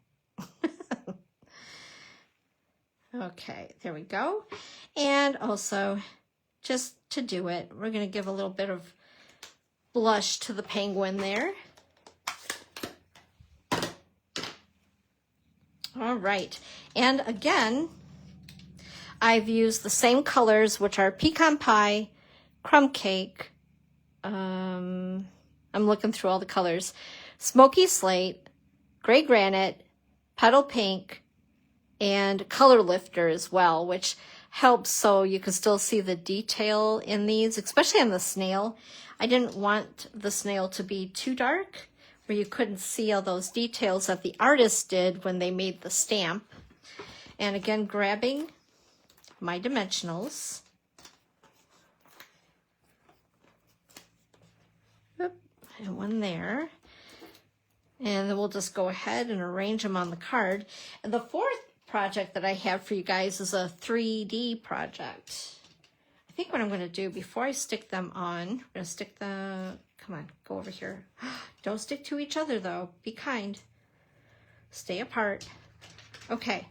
Okay, there we go. And also, just to do it, we're going to give a little bit of blush to the penguin there. All right, and again, I've used the same colors, which are Pecan Pie, crumb cake. I'm looking through all the colors. Smoky slate, gray granite, petal pink, and color lifter as well, which helps so you can still see the detail in these, especially on the snail. I didn't want the snail to be too dark where you couldn't see all those details that the artist did when they made the stamp. And again, grabbing my dimensionals. Oop, and one there. And then we'll just go ahead and arrange them on the card. And the fourth project that I have for you guys is a 3D project. I think what I'm going to do before I stick them on, I'm going to stick the, come on, go over here. Don't stick to each other though. Be kind. Stay apart. Okay.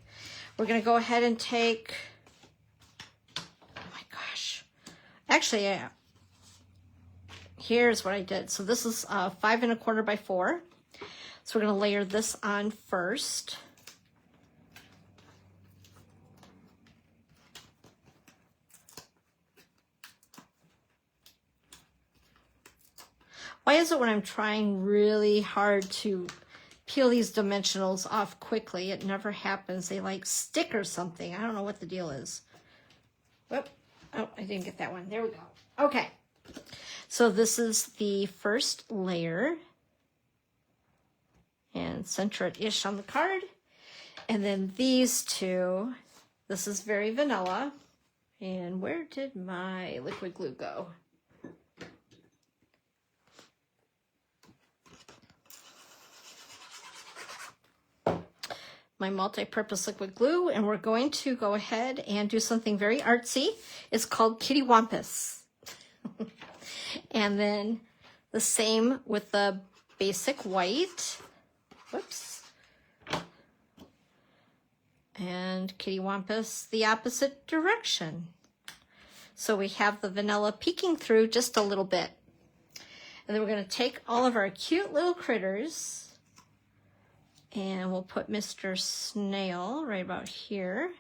We're going to go ahead and take, oh my gosh. Actually, yeah. Here's what I did. So this is 5 1/4 by 4. So we're going to layer this on first. Why is it when I'm trying really hard to peel these dimensionals off quickly, it never happens? They like stick or something. I don't know what the deal is. Whoop. Oh, I didn't get that one. There we go. Okay. So this is the first layer. And center it-ish on the card. And then these two, this is very vanilla. And where did my liquid glue go? My multi-purpose liquid glue, and we're going to go ahead and do something very artsy. It's called Kitty Wampus. And then the same with the basic white. Whoops. And Kitty Wampus the opposite direction. So we have the vanilla peeking through just a little bit. And then we're going to take all of our cute little critters, and we'll put Mr. Snail right about here,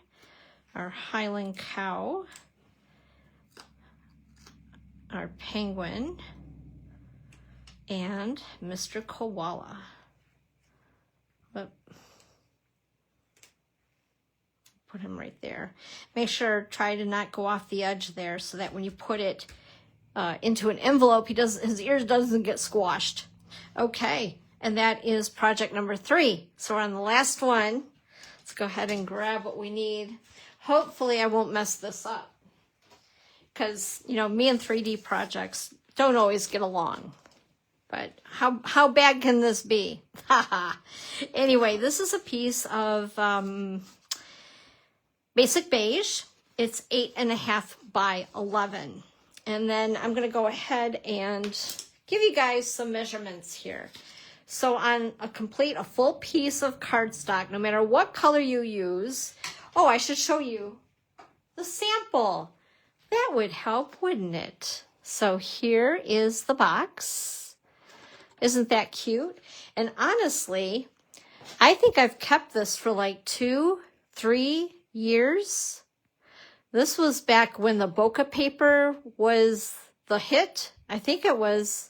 our Highland cow, our penguin, and Mr. Koala. But put him right there. Make sure, try to not go off the edge there so that when you put it into an envelope, his ears doesn't get squashed. Okay. And that is project number 3. So we're on the last one. Let's go ahead and grab what we need. Hopefully I won't mess this up. Because, you know, me and 3D projects don't always get along. But how bad can this be? Anyway, this is a piece of basic beige. It's 8 1/2 by 11. And then I'm going to go ahead and give you guys some measurements here. So on a full piece of cardstock, no matter what color you use, oh, I should show you the sample. That would help, wouldn't it? So here is the box. Isn't that cute? And honestly, I think I've kept this for like 2-3 years. This was back when the bokeh paper was the hit. I think it was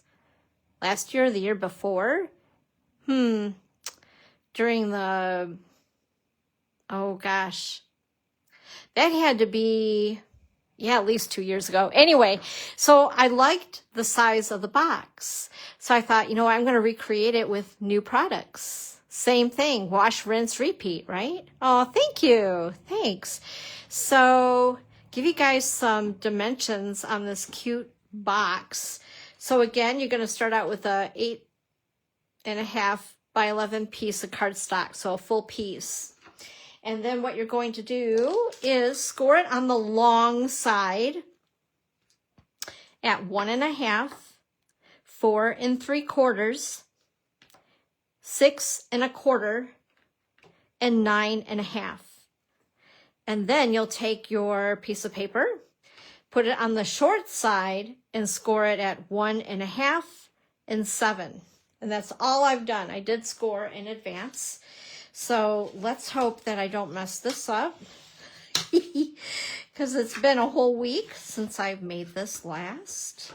last year or the year before. During the, oh gosh, that had to be, yeah, at least 2 years ago. Anyway, so I liked the size of the box. So I thought, you know, I'm going to recreate it with new products. Same thing, wash, rinse, repeat, right? Oh, thank you. Thanks. So give you guys some dimensions on this cute box. So again, you're going to start out with a 8 1/2 by 11 piece of cardstock, so a full piece. And then what you're going to do is score it on the long side at 1 1/2, 4 3/4, 6 1/4, and 9 1/2. And then you'll take your piece of paper, put it on the short side, and score it at 1 1/2 and 7. And that's all I've done. I did score in advance. So let's hope that I don't mess this up. because it's been a whole week since I've made this last.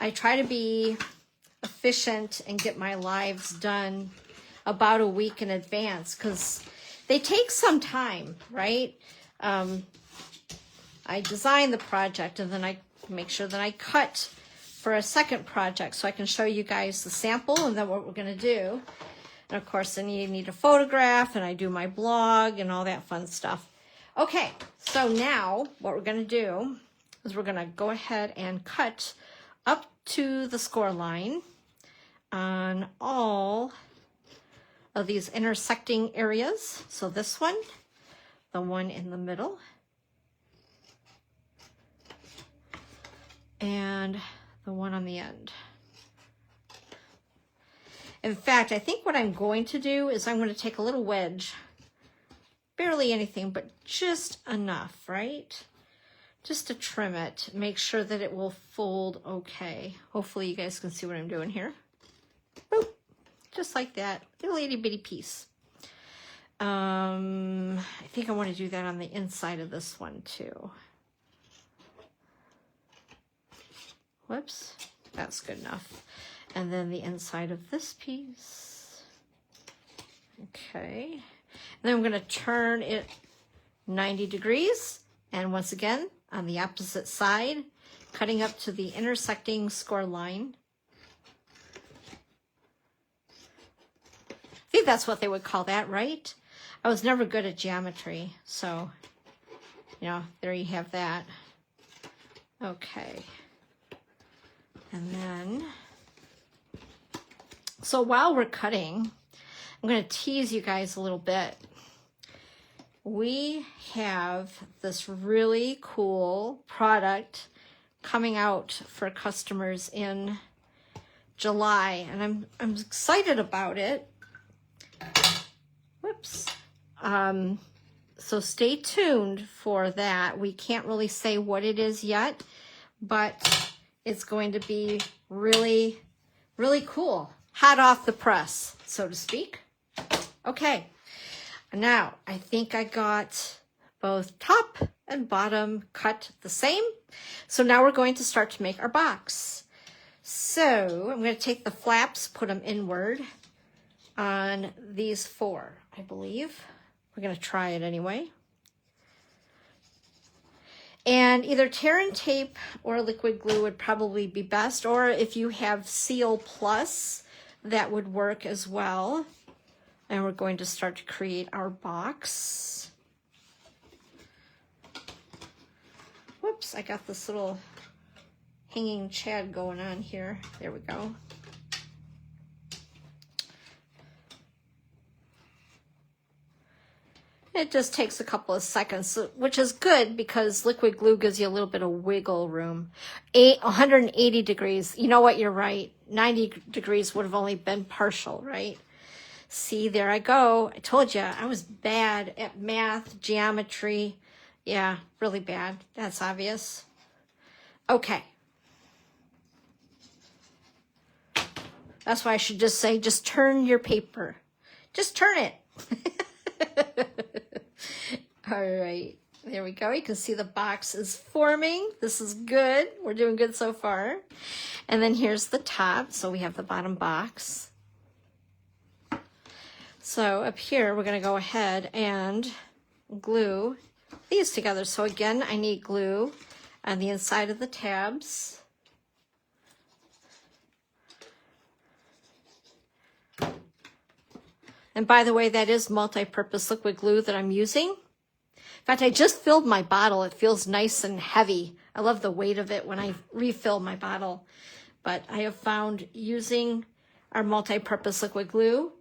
I try to be efficient and get my lives done about a week in advance because they take some time, right? I design the project and then I make sure that I cut for a second project so I can show you guys the sample and then what we're going to do. And of course, then you need a photograph and I do my blog and all that fun stuff. Okay, so now what we're going to do is we're going to go ahead and cut up to the score line on all of these intersecting areas. So this one, the one in the middle, and the one on the end. In fact, I think what I'm going to do is I'm going to take a little wedge, barely anything, but just enough, right? Just to trim it, make sure that it will fold okay. Hopefully you guys can see what I'm doing here. Boop, just like that, little itty bitty piece. I think I want to do that on the inside of this one too. Whoops, that's good enough. And then the inside of this piece. Okay. And then I'm going to turn it 90 degrees. And once again, on the opposite side, cutting up to the intersecting score line. I think that's what they would call that, right? I was never good at geometry, so, you know, there you have that. Okay. And then, so while we're cutting, I'm going to tease you guys a little bit. We have this really cool product coming out for customers in July, and I'm excited about it. Whoops. So stay tuned for that. We can't really say what it is yet, but it's going to be really, really cool. Hot off the press, so to speak. Okay. Now, I think I got both top and bottom cut the same. So now we're going to start to make our box. So I'm going to take the flaps, put them inward on these four, I believe. We're going to try it anyway. And either tear and tape or liquid glue would probably be best. Or if you have Seal Plus, that would work as well. And we're going to start to create our box. Whoops, I got this little hanging chad going on here. There we go. It just takes a couple of seconds, which is good because liquid glue gives you a little bit of wiggle room. 180 degrees. You know what? You're right. 90 degrees would have only been partial, right? See, there I go. I told you I was bad at math, geometry. Yeah, really bad. That's obvious. Okay. That's why I should just say, just turn your paper. Just turn it. All right, there we go. You can see the box is forming. This is good. We're doing good so far. And then here's the top. So we have the bottom box. So up here, we're going to go ahead and glue these together. So again, I need glue on the inside of the tabs. And by the way, that is multi-purpose liquid glue that I'm using. In fact, I just filled my bottle. It feels nice and heavy. I love the weight of it when I refill my bottle. But I have found using our multi-purpose liquid glue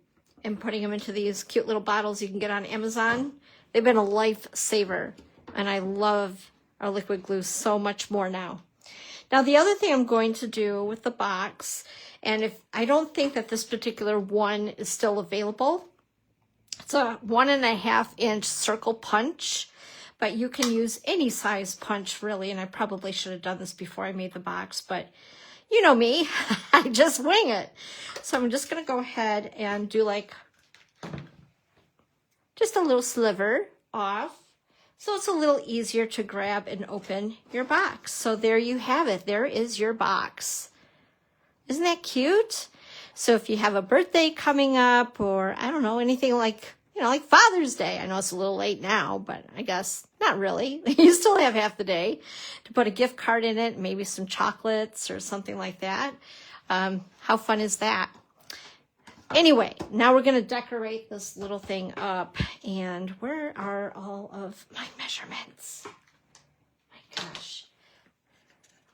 and putting them into these cute little bottles you can get on Amazon, they've been a lifesaver. And I love our liquid glue so much more now. Now, the other thing I'm going to do with the box, and if I don't think that this particular one is still available, it's a 1.5 inch circle punch, but you can use any size punch really. And I probably should have done this before I made the box, but you know me, I just wing it. So I'm just going to go ahead and do like just a little sliver off. So it's a little easier to grab and open your box. So there you have it. There is your box. Isn't that cute? So if you have a birthday coming up, or I don't know, anything like, you know, like Father's Day. I know it's a little late now, but I guess not really. You still have half the day to put a gift card in it, maybe some chocolates or something like that. How fun is that? Anyway, now we're going to decorate this little thing up. And where are all of my measurements? My gosh.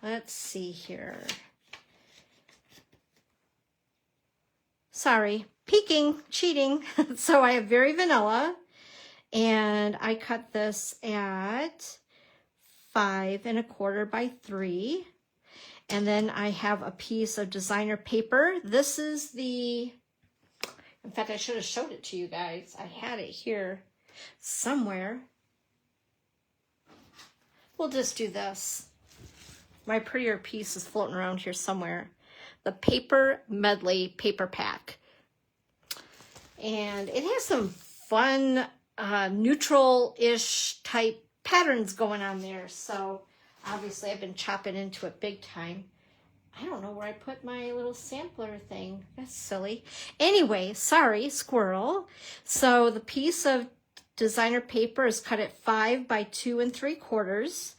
Let's see here. Sorry, peeking, cheating. So I have Very Vanilla. And I cut this at 5 1/4 by 3. And then I have a piece of designer paper. This is the... In fact, I should have showed it to you guys. I had it here somewhere. We'll just do this. My prettier piece is floating around here somewhere. The Paper Medley paper pack. And it has some fun, neutral-ish type patterns going on there. So obviously I've been chopping into it big time. I don't know where I put my little sampler thing. That's silly. Anyway, sorry, squirrel. So the piece of designer paper is cut at 5 by 2 3/4.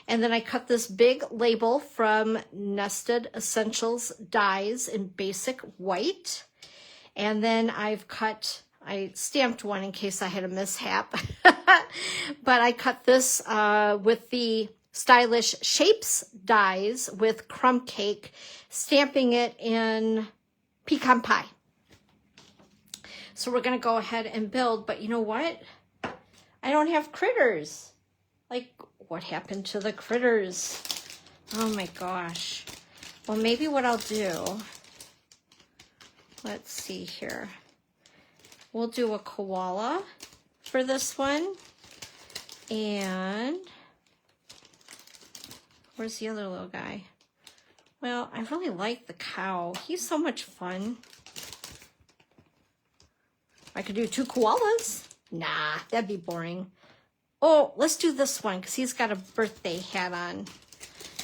And then I cut this big label from Nested Essentials Dies in Basic White. And then I stamped one in case I had a mishap. But I cut this with the Stylish Shapes dies with crumb cake, stamping it in pecan pie. So we're going to go ahead and build, but you know what? I don't have critters. Like, what happened to the critters? Oh my gosh. Well, maybe what I'll do, let's see here. We'll do a koala for this one. And where's the other little guy? Well, I really like the cow. He's so much fun. I could do 2 koalas. Nah, that'd be boring. Oh, let's do this one because he's got a birthday hat on.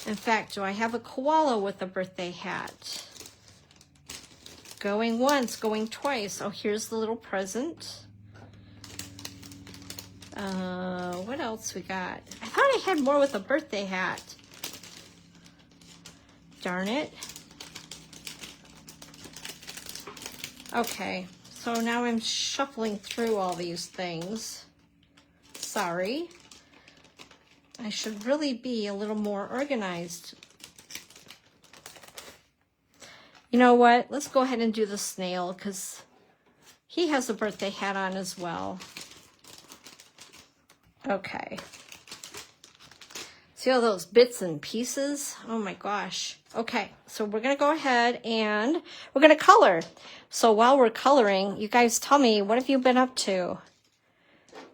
In fact, do I have a koala with a birthday hat? Going once, going twice. Oh, here's the little present. What else we got? I thought I had more with a birthday hat. Darn it. Okay, so now I'm shuffling through all these things. Sorry. I should really be a little more organized. You know what? Let's go ahead and do the snail because he has a birthday hat on as well. Okay. See all those bits and pieces? Oh my gosh. Okay, so we're going to go ahead and we're going to color. So while we're coloring, you guys tell me, what have you been up to?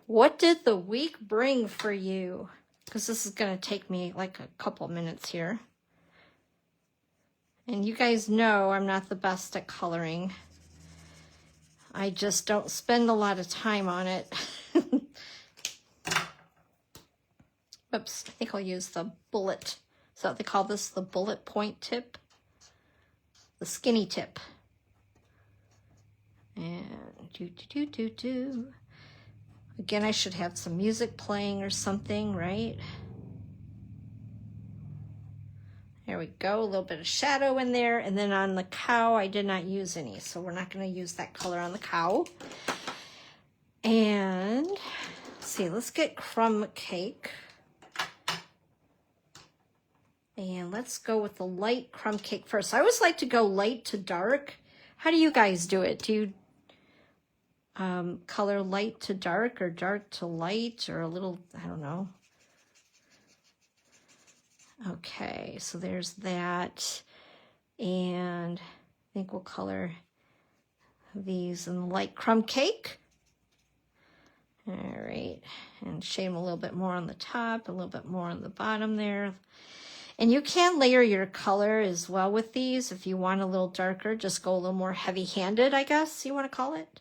What did the week bring for you? Because this is going to take me like a couple minutes here. And you guys know I'm not the best at coloring. I just don't spend a lot of time on it. Oops, I think I'll use the bullet. So they call this the bullet point tip. The skinny tip. And do. Again, I should have some music playing or something, right? There we go, a little bit of shadow in there. And then on the cow, I did not use any, so we're not gonna use that color on the cow. And let's see, let's get crumb cake. And let's go with the light crumb cake first. I always like to go light to dark. How do you guys do it? Do you color light to dark or dark to light or a little, I don't know. Okay, so there's that. And I think we'll color these in the light crumb cake. All right, and shade them a little bit more on the top, a little bit more on the bottom there. And you can layer your color as well with these. If you want a little darker, just go a little more heavy-handed, I guess you want to call it.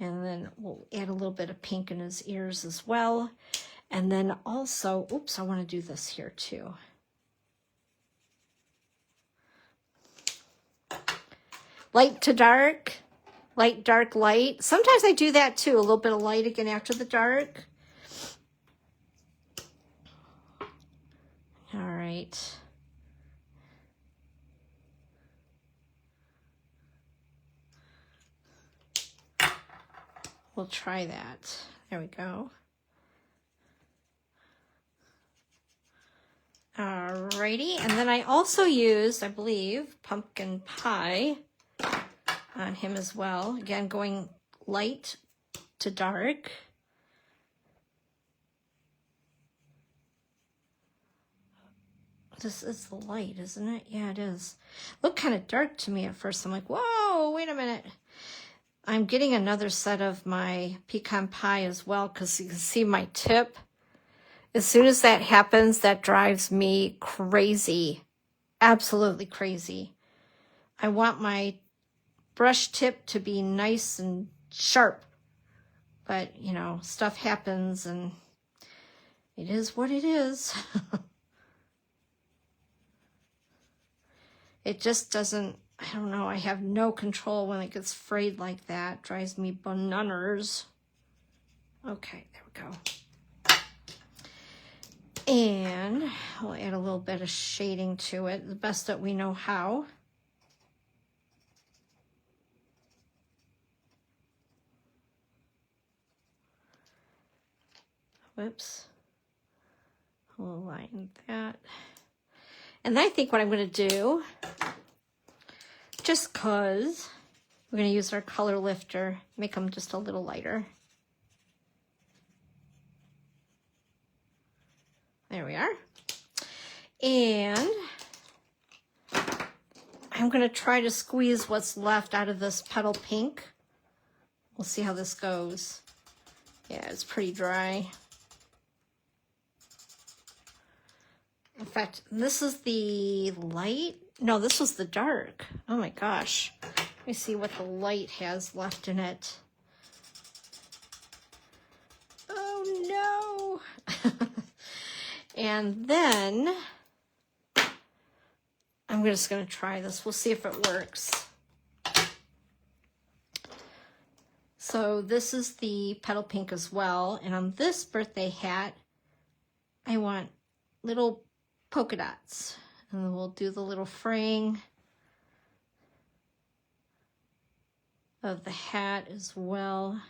And then we'll add a little bit of pink in his ears as well. And then also, oops, I want to do this here too. Light to dark, light, dark, light. Sometimes I do that too, a little bit of light again after the dark. All right. We'll try that. There we go. Alrighty, and then I also used, I believe, pumpkin pie on him as well. Again, going light to dark. This is the light, isn't it? Yeah, it is. Looked kind of dark to me at first. I'm like, whoa, wait a minute. I'm getting another set of my pecan pie as well because you can see my tip. As soon as that happens, that drives me crazy. Absolutely crazy. I want my brush tip to be nice and sharp. But, you know, stuff happens and it is what it is. It just doesn't, I don't know, I have no control when it gets frayed like that. It drives me bananas. Okay, there we go. And we'll add a little bit of shading to it, the best that we know how. Whoops. We'll align that. And I think what I'm going to do, just because we're going to use our color lifter, make them just a little lighter. There we are. And I'm going to try to squeeze what's left out of this petal pink. We'll see how this goes. Yeah, it's pretty dry. In fact, this is the light. No, this was the dark. Oh my gosh. Let me see what the light has left in it. Oh no. And then I'm just going to try this. We'll see if it works. So this is the petal pink as well. And on this birthday hat, I want little polka dots. And then we'll do the little fraying of the hat as well.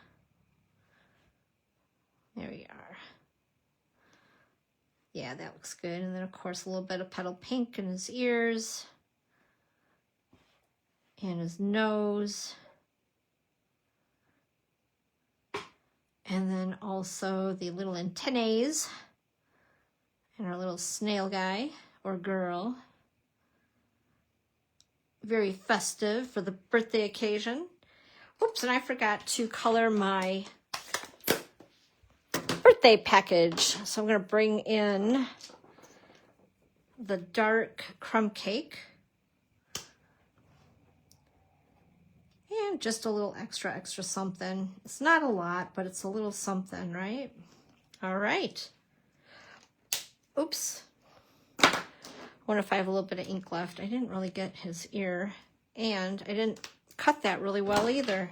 There we are. Yeah, that looks good. And then of course a little bit of petal pink in his ears and his nose. And then also the little antennae and our little snail guy or girl. Very festive for the birthday occasion. Oops, and I forgot to color my birthday package. So I'm going to bring in the dark crumb cake. And just a little extra something. It's not a lot, but it's a little something, right? All right. Oops. I wonder if I have a little bit of ink left. I didn't really get his ear, and I didn't cut that really well either.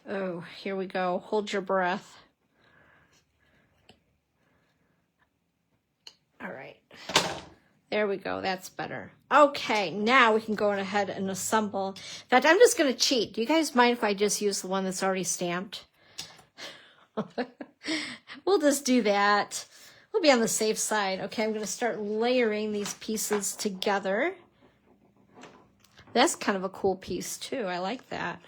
Oh, here we go. Hold your breath. All right. There we go. That's better. Okay, now we can go ahead and assemble. In fact, I'm just going to cheat. Do you guys mind if I just use the one that's already stamped? We'll just do that. We'll be on the safe side. Okay, I'm going to start layering these pieces together. That's kind of a cool piece too. I like that.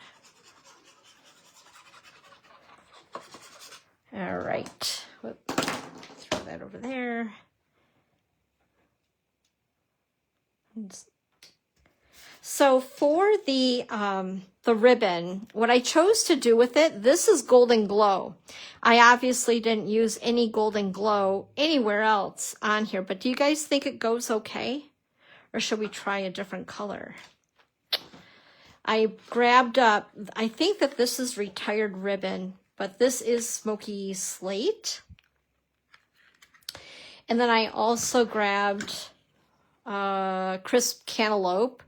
All right. Whoop. Throw that over there. So for the ribbon, what I chose to do with it, this is Golden Glow. I obviously didn't use any Golden Glow anywhere else on here, but do you guys think it goes okay? Or should we try a different color? I grabbed up, I think that this is Retired Ribbon, but this is Smoky Slate. And then I also grabbed crisp cantaloupe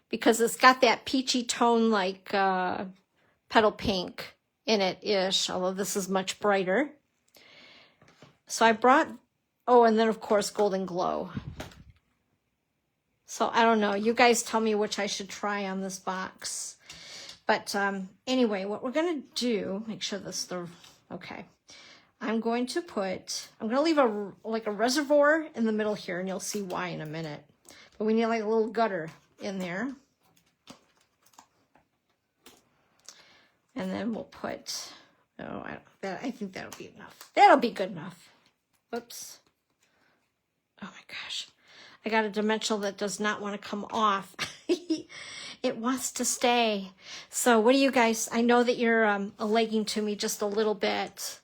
because it's got that peachy tone like petal pink in it-ish, although this is much brighter. So I brought, oh, and then of course Golden Glow. So I don't know, you guys tell me which I should try on this box. But anyway, what we're gonna do, make sure this, okay. I'm going to leave like a reservoir in the middle here, and you'll see why in a minute. But we need like a little gutter in there. And then we'll put, oh, I think that'll be enough. That'll be good enough. Whoops. Oh my gosh. I got a dimensional that does not want to come off. It wants to stay. So what do you guys, I know that you're legging to me just a little bit.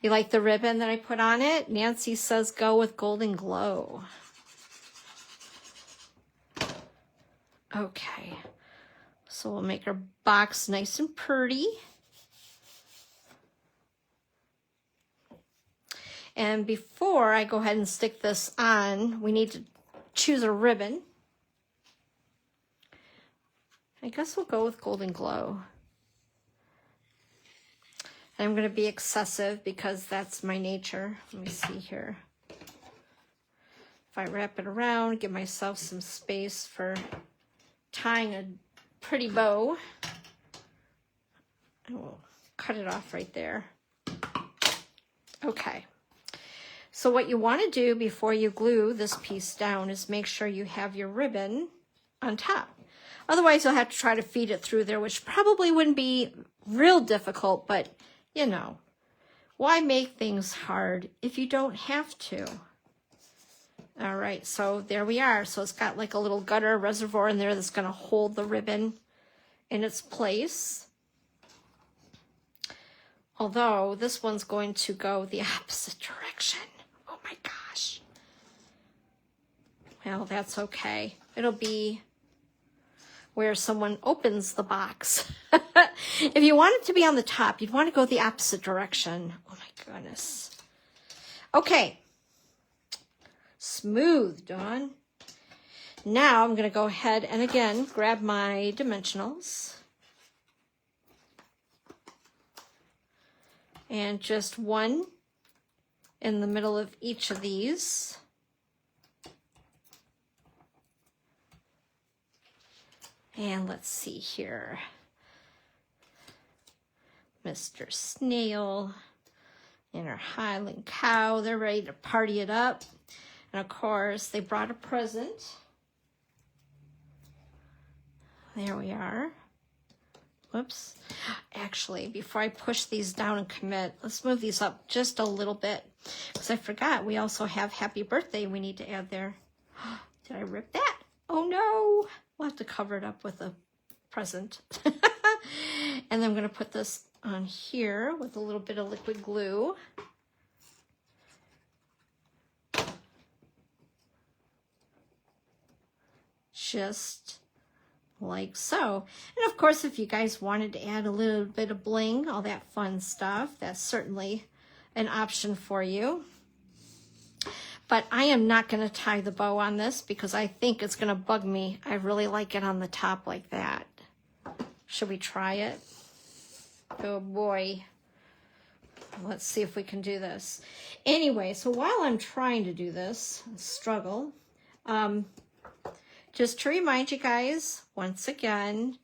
You like the ribbon that I put on it? Nancy says go with Golden Glow. Okay. So we'll make our box nice and pretty. And before I go ahead and stick this on, we need to choose a ribbon. I guess we'll go with Golden Glow. And I'm going to be excessive because that's my nature. Let me see here. If I wrap it around, give myself some space for tying a pretty bow. I will cut it off right there. Okay. So what you want to do before you glue this piece down is make sure you have your ribbon on top. Otherwise, you'll have to try to feed it through there, which probably wouldn't be real difficult, but you know, why make things hard if you don't have to? All right, so there we are. So it's got like a little gutter reservoir in there that's going to hold the ribbon in its place. Although this one's going to go the opposite direction. Oh my gosh. Well, that's okay. It'll be where someone opens the box. If you want it to be on the top, you'd want to go the opposite direction. Oh my goodness. Okay. Smooth, Dawn. Now I'm going to go ahead and again grab my dimensionals. And just one in the middle of each of these. And let's see here. Mr. Snail and our Highland Cow, they're ready to party it up. And of course, they brought a present. There we are. Whoops. Actually, before I push these down and commit, let's move these up just a little bit. Because I forgot, we also have happy birthday we need to add there. Did I rip that? Oh no. We'll have to cover it up with a present. And then I'm going to put this on here with a little bit of liquid glue. Just like so. And of course, if you guys wanted to add a little bit of bling, all that fun stuff, that's certainly an option for you. But I am not going to tie the bow on this because I think it's going to bug me. I really like it on the top like that. Should we try it? Oh boy. Let's see if we can do this. Anyway, so while I'm trying to do this, struggle, just to remind you guys, once again,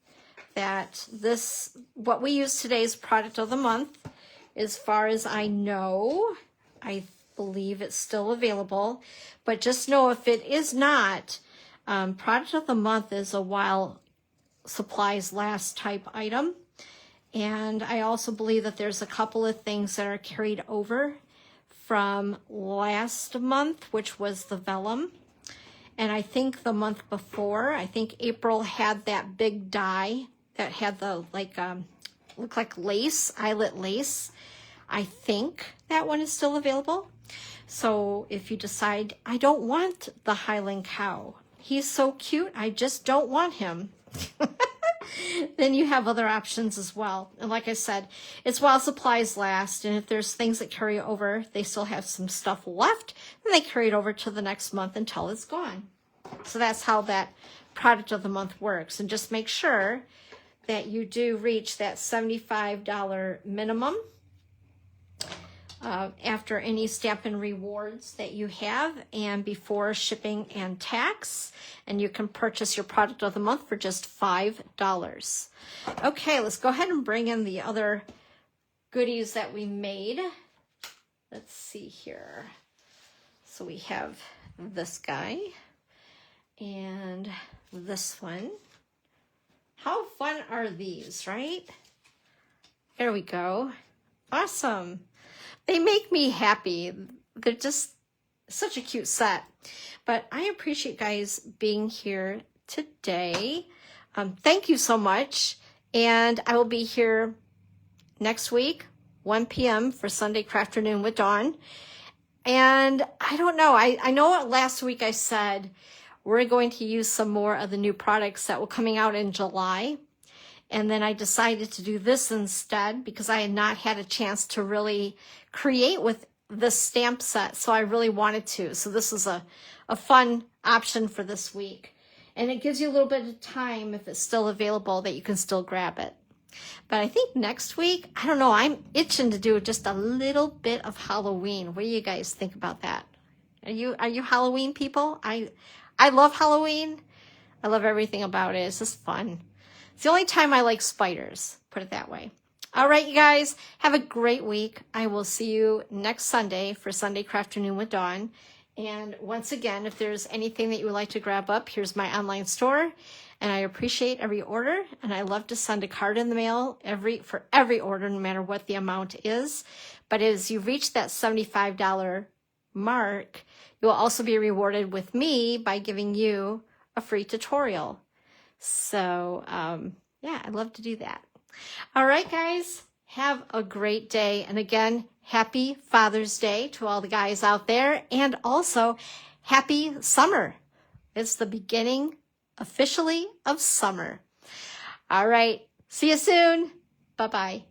that this, what we use today's product of the month, as far as I know, I believe it's still available, but just know if it is not, product of the month is a while supplies last type item. And I also believe that there's a couple of things that are carried over from last month, which was the vellum. And I think the month before, I think April had that big die that had the like, looked like lace, eyelet lace. I think that one is still available. So if you decide, I don't want the Highland Cow, he's so cute, I just don't want him. then you have other options as well. And like I said, it's while supplies last. And if there's things that carry over, they still have some stuff left, then they carry it over to the next month until it's gone. So that's how that product of the month works. And just make sure that you do reach that $75 minimum after any Stampin' Rewards that you have and before shipping and tax. And you can purchase your product of the month for just $5. Okay, let's go ahead and bring in the other goodies that we made. Let's see here. So we have this guy and this one. How fun are these, right? There we go. Awesome. They make me happy. They're just such a cute set. But I appreciate you guys being here today. Thank you so much. And I will be here next week, 1 p.m. for Sunday Craft Afternoon with Dawn. And I don't know. I know last week I said we're going to use some more of the new products that were coming out in July. And then I decided to do this instead because I had not had a chance to really create with the stamp set. So I really wanted to. So this is a fun option for this week. And it gives you a little bit of time if it's still available that you can still grab it. But I think next week, I don't know, I'm itching to do just a little bit of Halloween. What do you guys think about that? Are you Halloween people? I love Halloween. I love everything about it. It's just fun. It's the only time I like spiders, put it that way. All right, you guys, have a great week. I will see you next Sunday for Sunday Craft Afternoon with Dawn. And once again, if there's anything that you would like to grab up, here's my online store. And I appreciate every order. And I love to send a card in the mail for every order, no matter what the amount is. But as you reach that $75 mark, you will also be rewarded with me by giving you a free tutorial. So, yeah, I'd love to do that. All right, guys, have a great day. And again, happy Father's Day to all the guys out there. And also, happy summer. It's the beginning, officially, of summer. All right, see you soon. Bye-bye.